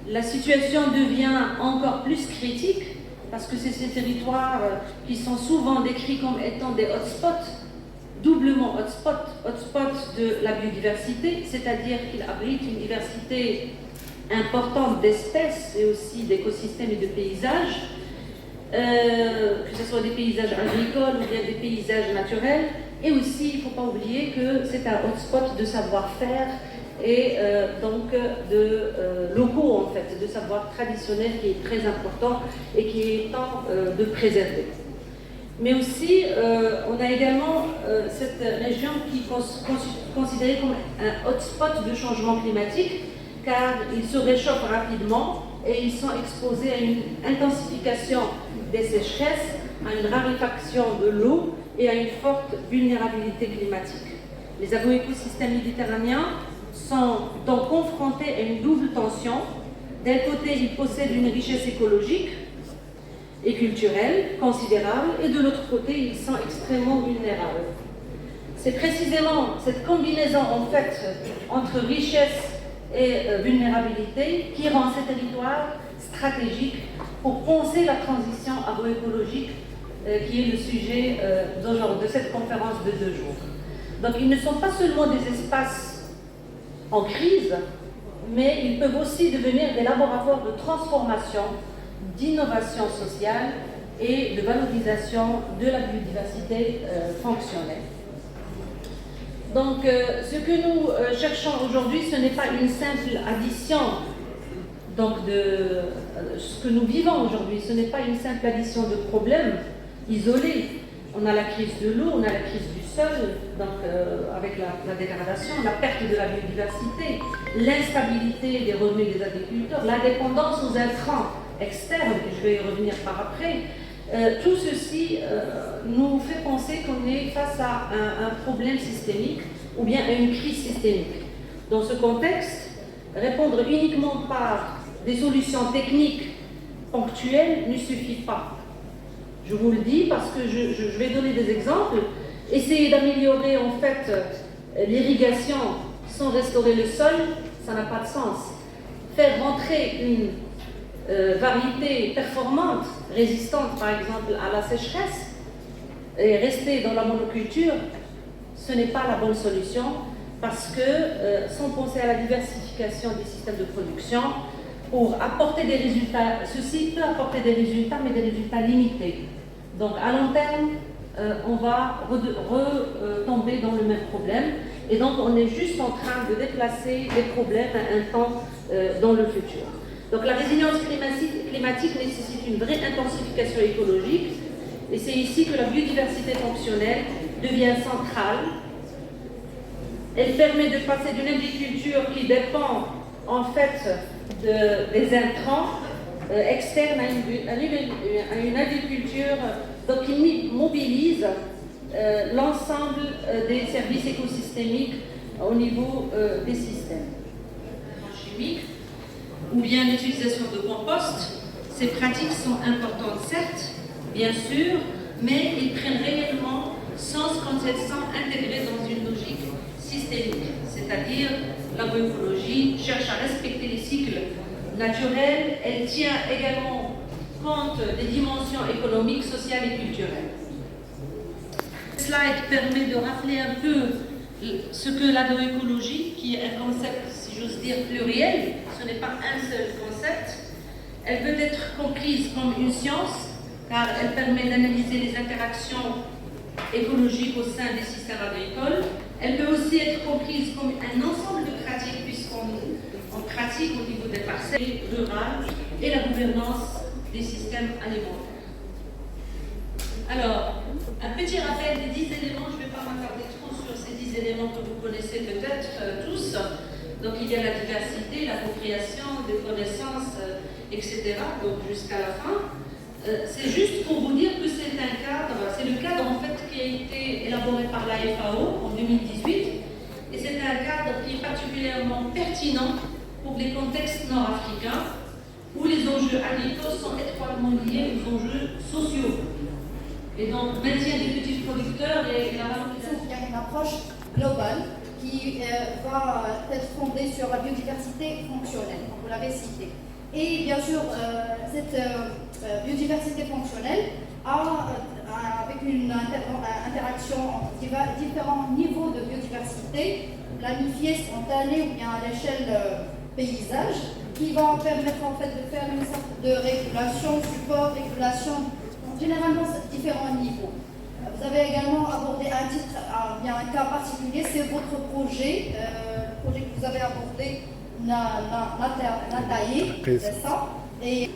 la situation devient encore plus critique parce que c'est ces territoires qui sont souvent décrits comme étant des hotspots, doublement hotspots de la biodiversité, c'est-à-dire qu'ils abritent une diversité importante d'espèces et aussi d'écosystèmes et de paysages, que ce soit des paysages agricoles ou bien des paysages naturels. Et aussi, il ne faut pas oublier que c'est un hotspot de savoir-faire et donc de locaux, en fait, de savoir traditionnel qui est très important et qui est temps de préserver. Mais aussi, on a également cette région qui est considérée comme un hotspot de changement climatique, car ils se réchauffent rapidement et ils sont exposés à une intensification des sécheresses, à une raréfaction de l'eau et à une forte vulnérabilité climatique. Les agroécosystèmes méditerranéens sont donc confrontés à une double tension. D'un côté, ils possèdent une richesse écologique et culturelle considérable, et de l'autre côté, ils sont extrêmement vulnérables. C'est précisément cette combinaison en fait entre richesse et vulnérabilité qui rend ces territoires stratégiques pour penser la transition agroécologique qui est le sujet de cette conférence de 2 jours. Donc ils ne sont pas seulement des espaces en crise, mais ils peuvent aussi devenir des laboratoires de transformation, d'innovation sociale et de valorisation de la biodiversité fonctionnelle. Donc, ce que nous cherchons aujourd'hui, ce n'est pas une simple addition. Donc, ce que nous vivons aujourd'hui, ce n'est pas une simple addition de problèmes isolés. On a la crise de l'eau, on a la crise du sol, donc avec la dégradation, la perte de la biodiversité, l'instabilité des revenus des agriculteurs, la dépendance aux intrants externes, je vais y revenir par après. Tout ceci nous fait penser qu'on est face à un problème systémique ou bien à une crise systémique. Dans ce contexte, répondre uniquement par des solutions techniques ponctuelles ne suffit pas. Je vous le dis parce que je vais donner des exemples. Essayer d'améliorer en fait l'irrigation sans restaurer le sol, ça n'a pas de sens. Faire rentrer une variété performante, résistante par exemple à la sécheresse, et rester dans la monoculture, ce n'est pas la bonne solution parce que sans penser à la diversification des systèmes de production, pour apporter des résultats, ceci peut apporter des résultats, mais des résultats limités. Donc à long terme, on va retomber dans le même problème. Et donc on est juste en train de déplacer les problèmes à un temps dans le futur. Donc la résilience climatique nécessite une vraie intensification écologique. Et c'est ici que la biodiversité fonctionnelle devient centrale. Elle permet de passer d'une agriculture qui dépend en fait des intrants externes à une agriculture qui mobilise l'ensemble des services écosystémiques au niveau des systèmes chimiques ou bien l'utilisation de compost. Ces pratiques sont importantes, certes, bien sûr, mais ils prennent réellement sens quand elles sont intégrées dans une logique systémique, c'est-à-dire l'agroécologie cherche à respecter les cycles naturels, elle tient également compte des dimensions économiques, sociales et culturelles. Ce slide permet de rappeler un peu ce que l'agroécologie, qui est un concept, si j'ose dire, pluriel, ce n'est pas un seul concept. Elle peut être comprise comme une science, car elle permet d'analyser les interactions écologiques au sein des systèmes agricoles. Elle peut aussi être comprise comme un ensemble de pratiques, puisqu'on pratique au niveau des parcelles rurales et la gouvernance des systèmes alimentaires. Alors, un petit rappel des 10 éléments, je ne vais pas m'attarder trop sur ces 10 éléments que vous connaissez peut-être tous. Donc il y a la diversité, l'appropriation des connaissances, etc. Donc jusqu'à la fin. C'est juste pour vous dire que c'est un cadre, c'est le cadre en fait qui a été élaboré par la FAO en 2018 et c'est un cadre qui est particulièrement pertinent pour les contextes nord-africains où les enjeux agricoles sont étroitement liés aux enjeux sociaux. Et donc, maintien des petits producteurs et la valorisation. Il y a une approche globale qui va être fondée sur la biodiversité fonctionnelle, comme vous l'avez cité. Et bien sûr, cette biodiversité fonctionnelle avec une interaction entre différents niveaux de biodiversité, planifiée, spontanée ou bien à l'échelle paysage, qui va permettre en fait de faire une sorte de régulation, support, régulation, généralement différents niveaux. Vous avez également abordé un titre, un cas particulier, c'est votre projet, le projet que vous avez abordé, Nataïe, c'est ça, et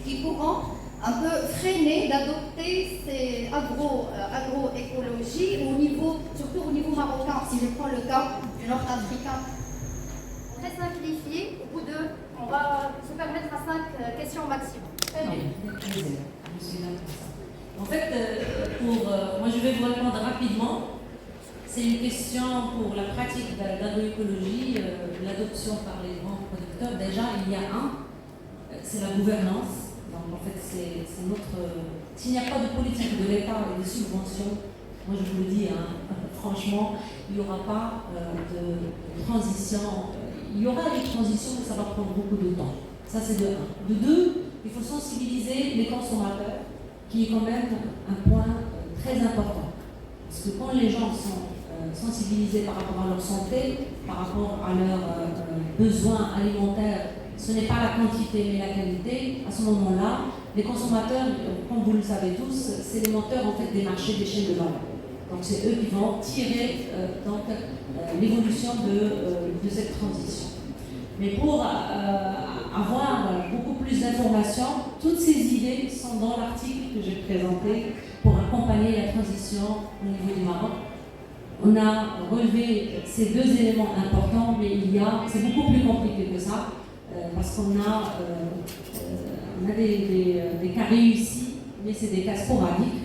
qui pourront un peu freiner d'adopter ces agroécologies surtout au niveau marocain, si je prends le cas du nord-africain. Très simplifié, au bout de, on va se permettre à 5 questions maximum. En fait, moi je vais vous répondre rapidement. C'est une question pour la pratique de l'agroécologie, l'adoption par les grands producteurs. Déjà, il y a c'est la gouvernance. Donc en fait, c'est notre... S'il n'y a pas de politique de l'État et de subventions, moi je vous le dis, franchement, il n'y aura pas de transition. Il y aura des transitions, mais ça va prendre beaucoup de temps. Ça, c'est de 1. De 2, il faut sensibiliser les consommateurs, qui est quand même un point très important. Parce que quand les gens sont sensibilisés par rapport à leur santé, par rapport à leurs besoins alimentaires, ce n'est pas la quantité mais la qualité, à ce moment-là, les consommateurs, comme vous le savez tous, c'est les moteurs en fait, des marchés des chaînes de valeur. Donc c'est eux qui vont tirer l'évolution de cette transition. Mais pour avoir beaucoup plus d'informations, toutes ces idées sont dans l'article que j'ai présenté pour accompagner la transition au niveau du Maroc. On a relevé ces deux éléments importants, mais c'est beaucoup plus compliqué que ça, parce qu'on a des cas réussis, mais c'est des cas sporadiques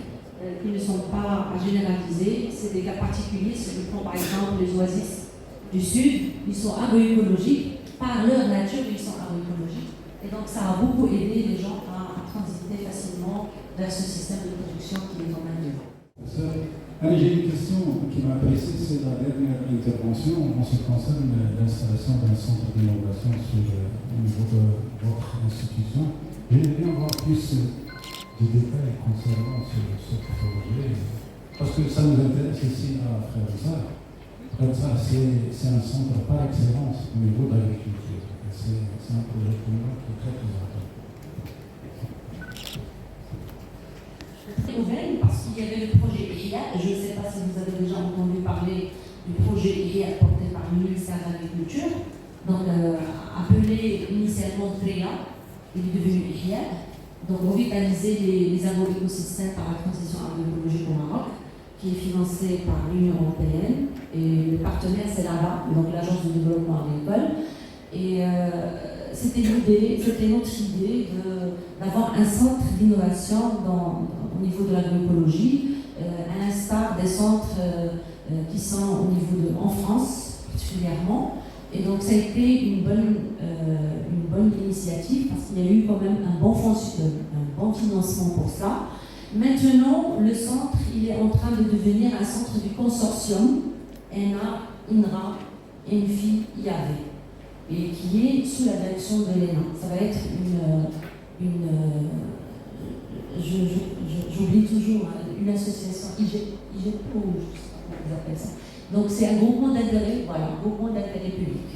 qui ne sont pas à généraliser. C'est des cas particuliers. Si je prends par exemple les oasis du Sud, ils sont agroécologiques. Par leur nature, ils sont agroécologiques. Et donc ça a beaucoup aidé les gens à transiter facilement vers ce système de production qui les emmène devant. Allez, j'ai une question qui m'a intéressé, c'est la dernière intervention en ce qui concerne l'installation d'un centre d'innovation au niveau de votre institution. J'aimerais bien avoir plus de détails concernant ce projet, parce que ça nous intéresse ici à Frère ça, c'est un centre par excellence au niveau de l'agriculture. C'est un projet pour moi qui est très important. Très nouvelle parce qu'il y avait le projet IRIA. Je ne sais pas si vous avez déjà entendu parler du projet IRIA porté par le ministère de l'Agriculture, donc appelé initialement TREA, il est devenu IRIA. Donc revitaliser les agro-écosystèmes par la transition agroécologique au Maroc, qui est financé par l'Union européenne, et le partenaire c'est l'ABA, donc l'Agence de développement agricole. Et c'était notre idée d'avoir un centre d'innovation au niveau de l'agroécologie, à l'instar des centres qui sont au niveau en France particulièrement. Et donc ça a été une bonne initiative parce qu'il y a eu quand même un bon financement pour ça. Maintenant, le centre il est en train de devenir un centre du consortium ENA, INRA, ENFI, IAV, et qui est sous la direction de l'ENA. Ça va être j'oublie toujours, une association, IGPO, je ne sais pas comment ils appellent ça. Donc c'est un groupement d'intérêt, voilà, groupement d'intérêt public.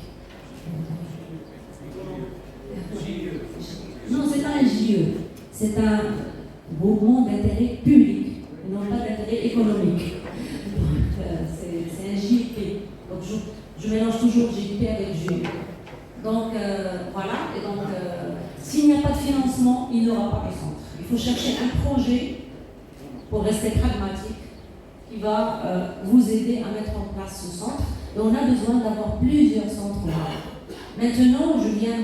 Non, c'est pas un JE, c'est un groupement d'intérêt public, non pas d'intérêt économique. C'est un JIP. Donc je mélange toujours JIP avec JE. Donc voilà, et donc s'il n'y a pas de financement, il n'y aura pas de centre. Il faut chercher un projet, pour rester pragmatique, qui va vous aider à mettre en place ce centre. Et on a besoin d'avoir plusieurs centres là. Maintenant, je viens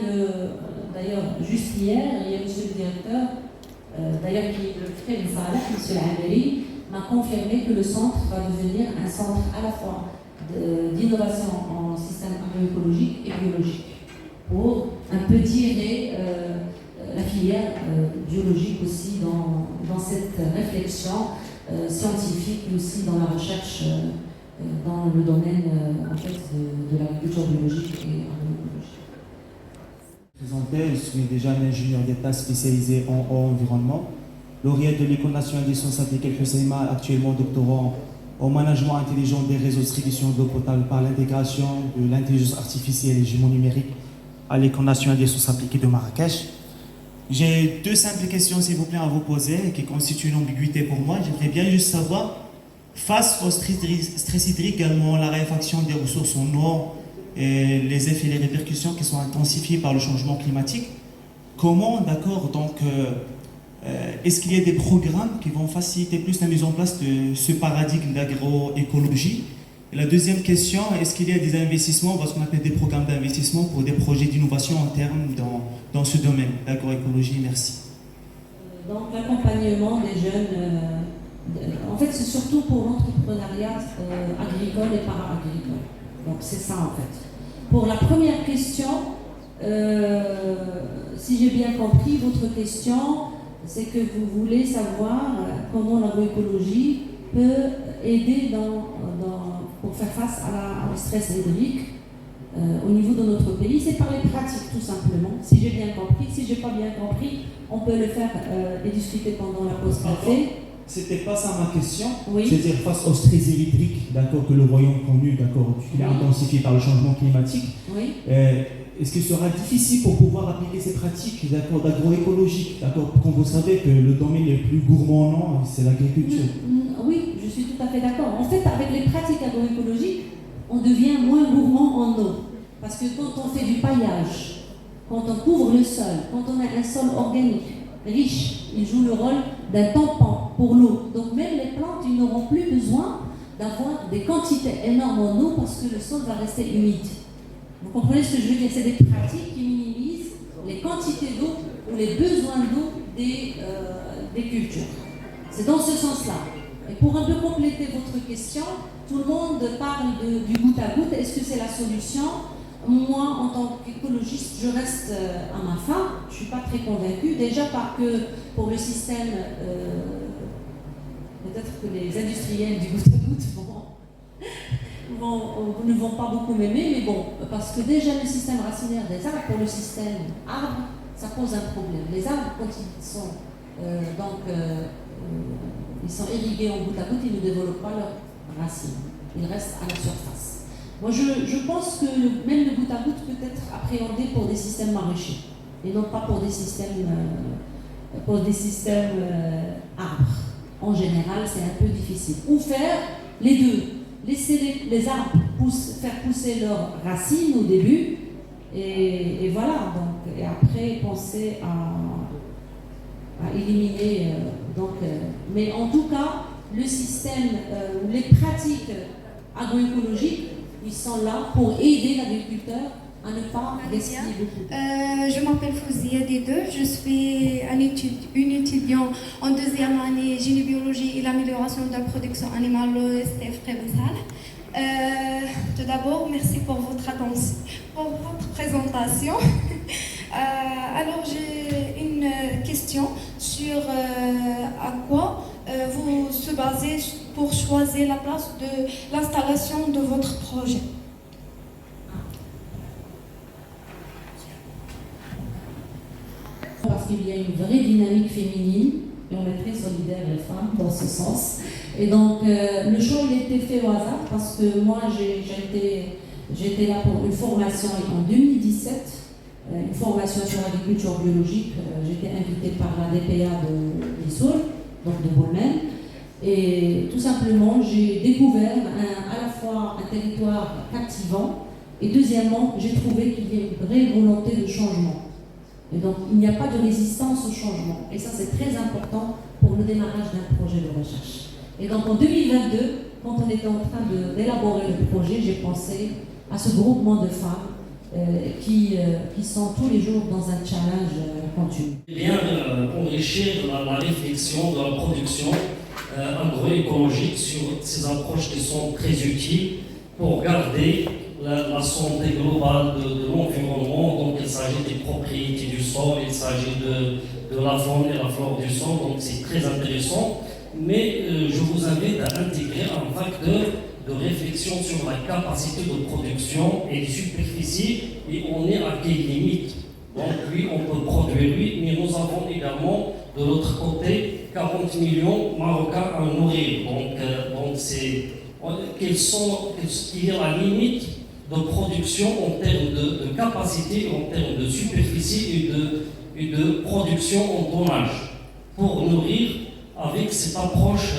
d'ailleurs, juste hier, il y a monsieur le directeur, d'ailleurs qui est le très Salah, monsieur Ameri, m'a confirmé que le centre va devenir un centre à la fois d'innovation en système agroécologique et biologique, pour un peu tirer la filière biologique aussi dans cette réflexion scientifique, mais aussi dans la recherche dans le domaine en fait, de l'agriculture biologique et agroécologique. Je suis déjà un ingénieur d'État spécialisé en environnement, lauréat de l'École nationale des sciences appliquées Husseima, actuellement doctorant au management intelligent des réseaux de distribution d'eau potable par l'intégration de l'intelligence artificielle et jumeaux numériques à l'École nationale des sciences appliquées de Marrakech. J'ai deux simples questions, s'il vous plaît, à vous poser, qui constituent une ambiguïté pour moi. J'aimerais bien juste savoir, face au stress hydrique, également la raréfaction des ressources en eau, et les effets et les répercussions qui sont intensifiés par le changement climatique, comment, d'accord, donc, est-ce qu'il y a des programmes qui vont faciliter plus la mise en place de ce paradigme d'agroécologie? Et la deuxième question, est-ce qu'il y a des investissements, ce qu'on appelle des programmes d'investissement pour des projets d'innovation en termes dans ce domaine d'agroécologie? Merci. Donc l'accompagnement des jeunes, en fait c'est surtout pour l'entrepreneuriat agricole et para-agricole. Donc c'est ça en fait. Pour la première question, si j'ai bien compris, votre question, c'est que vous voulez savoir comment l'agroécologie peut aider pour faire face au stress hydrique au niveau de notre pays. C'est par les pratiques tout simplement. Si j'ai bien compris, si j'ai pas bien compris, on peut le faire et discuter pendant la pause café. C'était pas ça ma question. Oui. C'est-à-dire face au stress hydrique, d'accord, que le royaume connu, d'accord, qui est intensifié par le changement climatique. Oui. Est-ce qu'il sera difficile pour pouvoir appliquer ces pratiques, d'accord, d'agroécologie, d'accord, comme vous savez que le domaine le plus gourmand, non, c'est l'agriculture. Oui, je suis tout à fait d'accord. En fait, avec les pratiques agroécologiques, on devient moins gourmand en eau. Parce que quand on fait du paillage, quand on couvre le sol, quand on a un sol organique, riche, il joue le rôle d'un tampon pour l'eau. Donc même les plantes, ils n'auront plus besoin d'avoir des quantités énormes en eau parce que le sol va rester humide. Vous comprenez ce que je veux dire? C'est des pratiques qui minimisent les quantités d'eau ou les besoins d'eau des cultures. C'est dans ce sens-là. Et pour un peu compléter votre question, tout le monde parle du goutte à goutte. Est-ce que c'est la solution? Moi, en tant qu'écologiste, je reste à ma fin. Je ne suis pas très convaincue. Déjà parce que pour le système, peut-être que les industriels du goutte à goutte ne vont pas beaucoup m'aimer, mais bon, parce que déjà le système racinaire des arbres, pour le système arbre, ça pose un problème. Les arbres, quand ils sont ils sont irrigués en goutte à goutte, ils ne développent pas leurs racines. Ils restent à la surface. Moi, je pense que même le goutte à goutte peut être appréhendé pour des systèmes maraîchers et non pas pour des systèmes arbres. En général, c'est un peu difficile. Ou faire les deux. Laisser les arbres faire pousser leurs racines au début et voilà. Donc, et après, penser à éliminer. Mais en tout cas, le système, les pratiques agroécologiques, ils sont là pour aider l'agriculteur à ne pas gaspiller beaucoup. Je m'appelle Fouzia Dedeux, je suis une étudiante en deuxième année génie biologie et l'amélioration de la production animale au STF Prébensal. Tout d'abord, merci pour votre attention, pour votre présentation. Alors j'ai une question sur à quoi vous se basez pour choisir la place de l'installation de votre projet. Parce qu'il y a une vraie dynamique féminine et on est très solidaires les femmes dans ce sens. Et donc le choix il a été fait au hasard parce que moi j'étais là pour une formation en 2017, une formation sur l'agriculture biologique. J'étais invitée par la DPA de Lissoul, donc de Boulmen. Et tout simplement, j'ai découvert à la fois un territoire captivant et deuxièmement, j'ai trouvé qu'il y a une vraie volonté de changement. Et donc, il n'y a pas de résistance au changement. Et ça, c'est très important pour le démarrage d'un projet de recherche. Et donc, en 2022, quand on était en train d'élaborer le projet, j'ai pensé à ce groupement de femmes qui sont tous les jours dans un challenge continu. Bien enrichir la réflexion de la production agroécologique sur ces approches qui sont très utiles pour garder la santé globale de l'environnement. Donc il s'agit des propriétés du sol, il s'agit de la faune et la flore du sol, donc c'est très intéressant. Mais je vous invite à intégrer un facteur de réflexion sur la capacité de production et de superficie et on est à quelle limite. Donc oui, on peut produire lui, mais nous avons également de l'autre côté 40 millions Marocains à nourrir. Donc c'est quelle est la limite de production en termes de capacité, en termes de superficie et de production en tonnage pour nourrir avec cette approche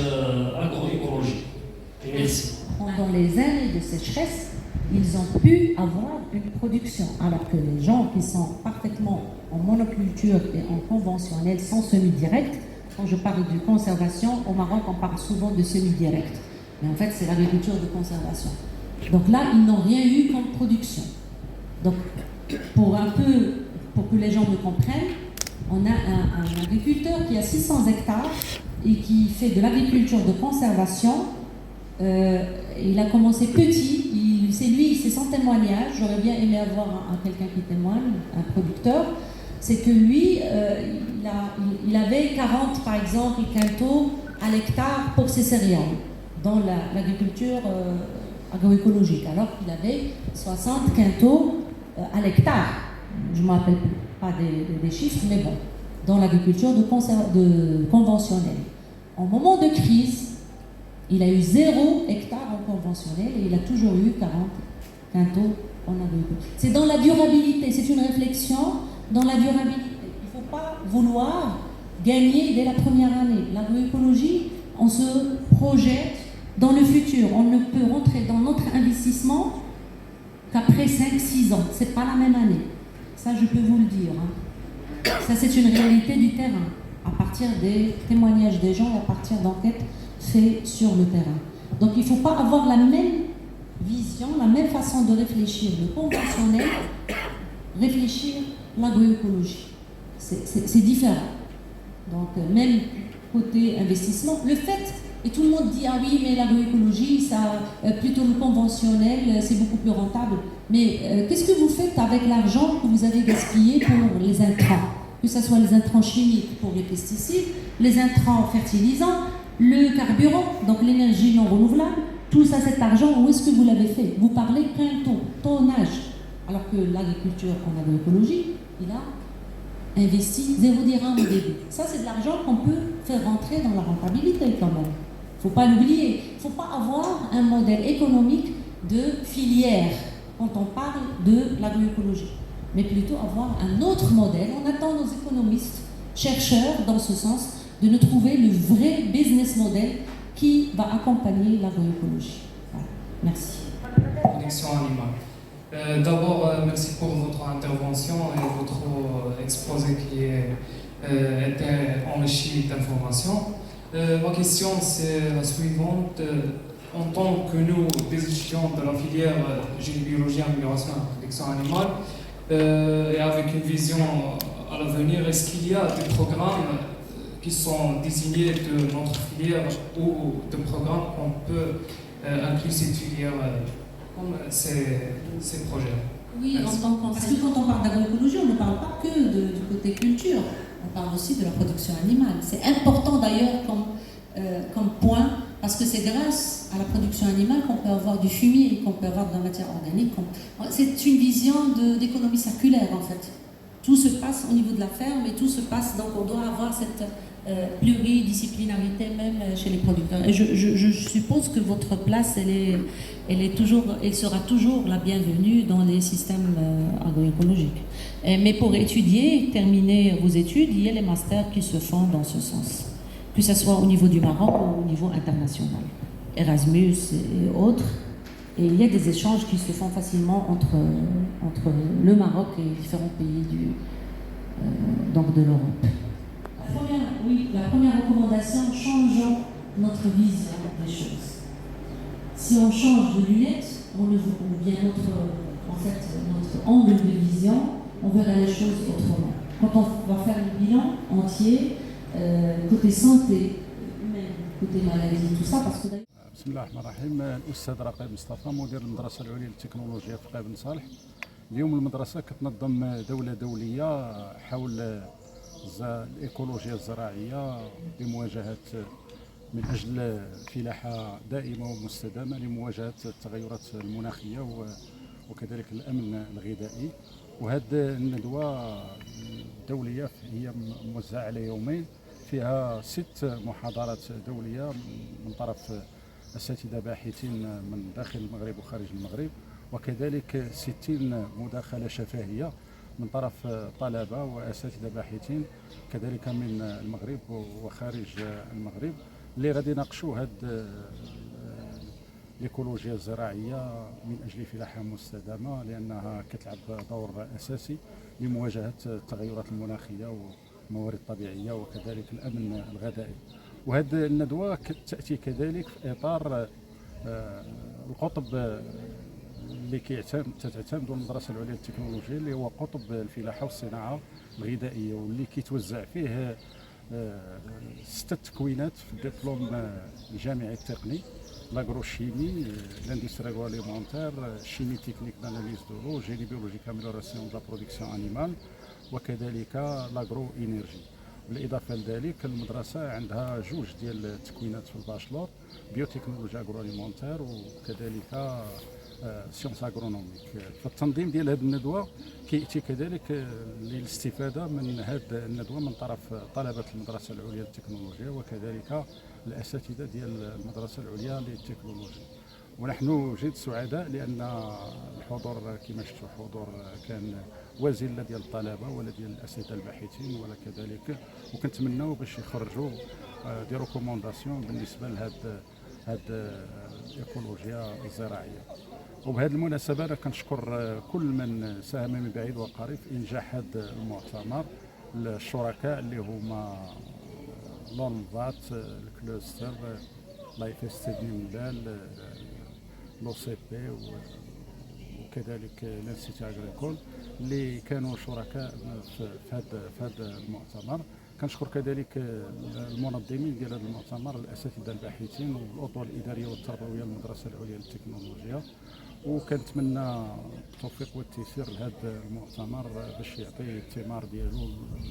agroécologique. Merci. Pendant les années de sécheresse, ils ont pu avoir une production, alors que les gens qui sont parfaitement en monoculture et en conventionnel sans semi-direct, quand je parle de conservation, au Maroc on parle souvent de semi-direct, mais en fait c'est l'agriculture de conservation. Donc là, ils n'ont rien eu comme production. Donc pour que les gens me comprennent, on a un agriculteur qui a 600 hectares et qui fait de l'agriculture de conservation. Il a commencé petit, c'est son témoignage. J'aurais bien aimé avoir quelqu'un qui témoigne, un producteur. C'est que lui, il avait 40 par exemple quintaux à l'hectare pour ses céréales dans l'agriculture agroécologique, alors qu'il avait 60 quintaux à l'hectare. Je ne me rappelle pas des chiffres, mais bon, dans l'agriculture de conventionnelle. En moment de crise, il a eu 0 hectare en conventionnel et il a toujours eu 40 quintaux en agriculture. C'est dans la durabilité, c'est une réflexion dans la durabilité. Il ne faut pas vouloir gagner dès la première année. L'agroécologie, on se projette dans le futur. On ne peut rentrer dans notre investissement qu'après 5-6 ans. Ce n'est pas la même année. Ça, je peux vous le dire. Ça, c'est une réalité du terrain. à partir des témoignages des gens et à partir d'enquêtes faites sur le terrain. Donc il ne faut pas avoir la même vision, la même façon de réfléchir le conventionnel, réfléchir l'agroécologie. C'est différent. Donc même côté investissement, le fait, et tout le monde dit ah oui mais l'agroécologie, ça, plutôt le conventionnel, c'est beaucoup plus rentable. Mais qu'est-ce que vous faites avec l'argent que vous avez gaspillé pour les intrants? Que ce soit les intrants chimiques pour les pesticides, les intrants fertilisants, le carburant, donc l'énergie non renouvelable, tout ça, cet argent, où est-ce que vous l'avez fait? Vous parlez quinton, tonnage. Alors que l'agriculture en agroécologie, il a investi 0 dirham au début. Ça, c'est de l'argent qu'on peut faire rentrer dans la rentabilité quand même. Il ne faut pas l'oublier. Il ne faut pas avoir un modèle économique de filière quand on parle de l'agroécologie, mais plutôt avoir un autre modèle. On attend nos économistes, chercheurs dans ce sens, de nous trouver le vrai business model qui va accompagner l'agroécologie. Voilà. Merci. Production animale. D'abord, merci pour votre intervention et votre exposé qui était enrichi d'informations. Ma question, c'est la suivante. En tant que nous, des étudiants de la filière génie biologie, amélioration et production animale, et avec une vision à l'avenir, est-ce qu'il y a des programmes qui sont désignés de notre filière ou de programmes qu'on peut inclure cette filière comme ces projets? Oui, parce que quand on parle d'agroécologie, on ne parle pas que du côté culture, on parle aussi de la production animale. C'est important d'ailleurs comme point, parce que c'est grâce à la production animale qu'on peut avoir du fumier, qu'on peut avoir de la matière organique. C'est une vision d'économie circulaire en fait. Tout se passe au niveau de la ferme et tout se passe, donc on doit avoir cette pluridisciplinarité même chez les producteurs. Et je suppose que votre place, elle sera toujours la bienvenue dans les systèmes agroécologiques. Mais pour étudier, terminer vos études, il y a les masters qui se font dans ce sens, que ce soit au niveau du Maroc ou au niveau international, Erasmus et autres. Et il y a des échanges qui se font facilement entre le Maroc et les différents pays donc de l'Europe. La première recommandation, changeons notre vision des choses. Si on change de lunettes, ou bien notre angle de vision, on verra les choses autrement. Quand on va faire le bilan entier, côté santé humaine, côté maladie, tout ça, parce que d'ailleurs... بسم الله الرحمن الرحيم. الأستاذ رقيب مصطفى مدير المدرسة العليا للتكنولوجيا في قابل صالح. اليوم المدرسة كتنظم دولية حول الإيكولوجيا الزراعية لمواجهة من أجل فلاحة دائمة ومستدامة لمواجهة التغيرات المناخية وكذلك الأمن الغذائي. وهذه الندوة الدولية هي موزعة على يومين، فيها 6 محاضرات دولية من طرف أساتذة باحثين من داخل المغرب وخارج المغرب، وكذلك 60 مداخلة شفهية من طرف طلبة وأساتذة باحثين كذلك من المغرب وخارج المغرب، اللي غادي يناقشوا هاد الإيكولوجيا الزراعية من أجل فلاحة مستدامة، لأنها كتلعب دور أساسي لمواجهة التغيرات المناخية والموارد الطبيعية وكذلك الأمن الغذائي. وهذه الندوة تأتي كذلك في إطار القطب اللي تعتمد المدرسة العليا للتكنولوجيا، اللي هو قطب الفلاحة والصناعة الغذائية، واللي كيتوزع فيه 6 تكوينات في الدبلوم الجامعي التقني: لاغروشيمي، لاندستري اغرواليمونتير، شيمي تكنيك داناليز دو لو، جيني بيولوجيك اميليوراسيون دو لا برودكسيون انيمال، وكذلك لاغرو انرجي. بالاضافه لذلك المدرسه عندها 2 ديال التكوينات في الباشلور: بيوتكنولوجيا اغرواليمونتير وكذلك سيونس اغرونوميك. فالتنظيم ديال هذه الندوه كياتي كذلك للاستفاده من هذه الندوه من طرف طلبه المدرسه العليا للتكنولوجيا وكذلك الاساتذه ديال المدرسه العليا للتكنولوجيا. ونحن جد سعداء لان الحضور كما شفتوا حضور كان وازن لا ديال الطلبه ولا ديال الاساتذه الباحثين ولا كذلك، وكنتمناو باش يخرجوا دي ريكومونداسيون بالنسبه لهاد الايكولوجيا الزراعيه. وبهذه المناسبه انا كنشكر كل من ساهم من بعيد وقريب في انجاح هذا المؤتمر، الشركاء اللي هما لونفات، الكلوستر، لايف ستيدي مبال، لو سي بي وكذلك لانستيتو اغريكول اللي كانوا شركاء في هذا المؤتمر. كنشكر كذلك المنظمين ديال هذا المؤتمر، الاساتذه الباحثين والاطر الاداريه والتربويه للمدرسه العليا للتكنولوجيا، وكنتمنى التوفيق والتيسير لهذا المؤتمر باش يعطي الثمار ديالو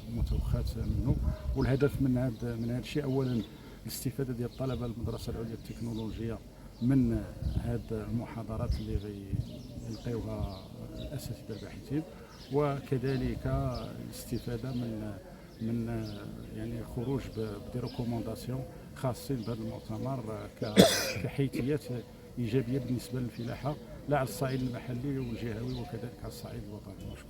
المتوخات منه. والهدف من هذا الشيء اولا الاستفاده ديال الطلبه المدرسه العليا للتكنولوجيا من هذه المحاضرات اللي غيلقيوها الاساتذه الباحثين، وكذلك الاستفاده من يعني خروج بدي ريكومونداسيون خاصين بهذا المؤتمر كحيثيات ايجابيه بالنسبه للفلاحه لا على الصعيد المحلي والجهوي وكذلك على الصعيد الوطني. وشكرا.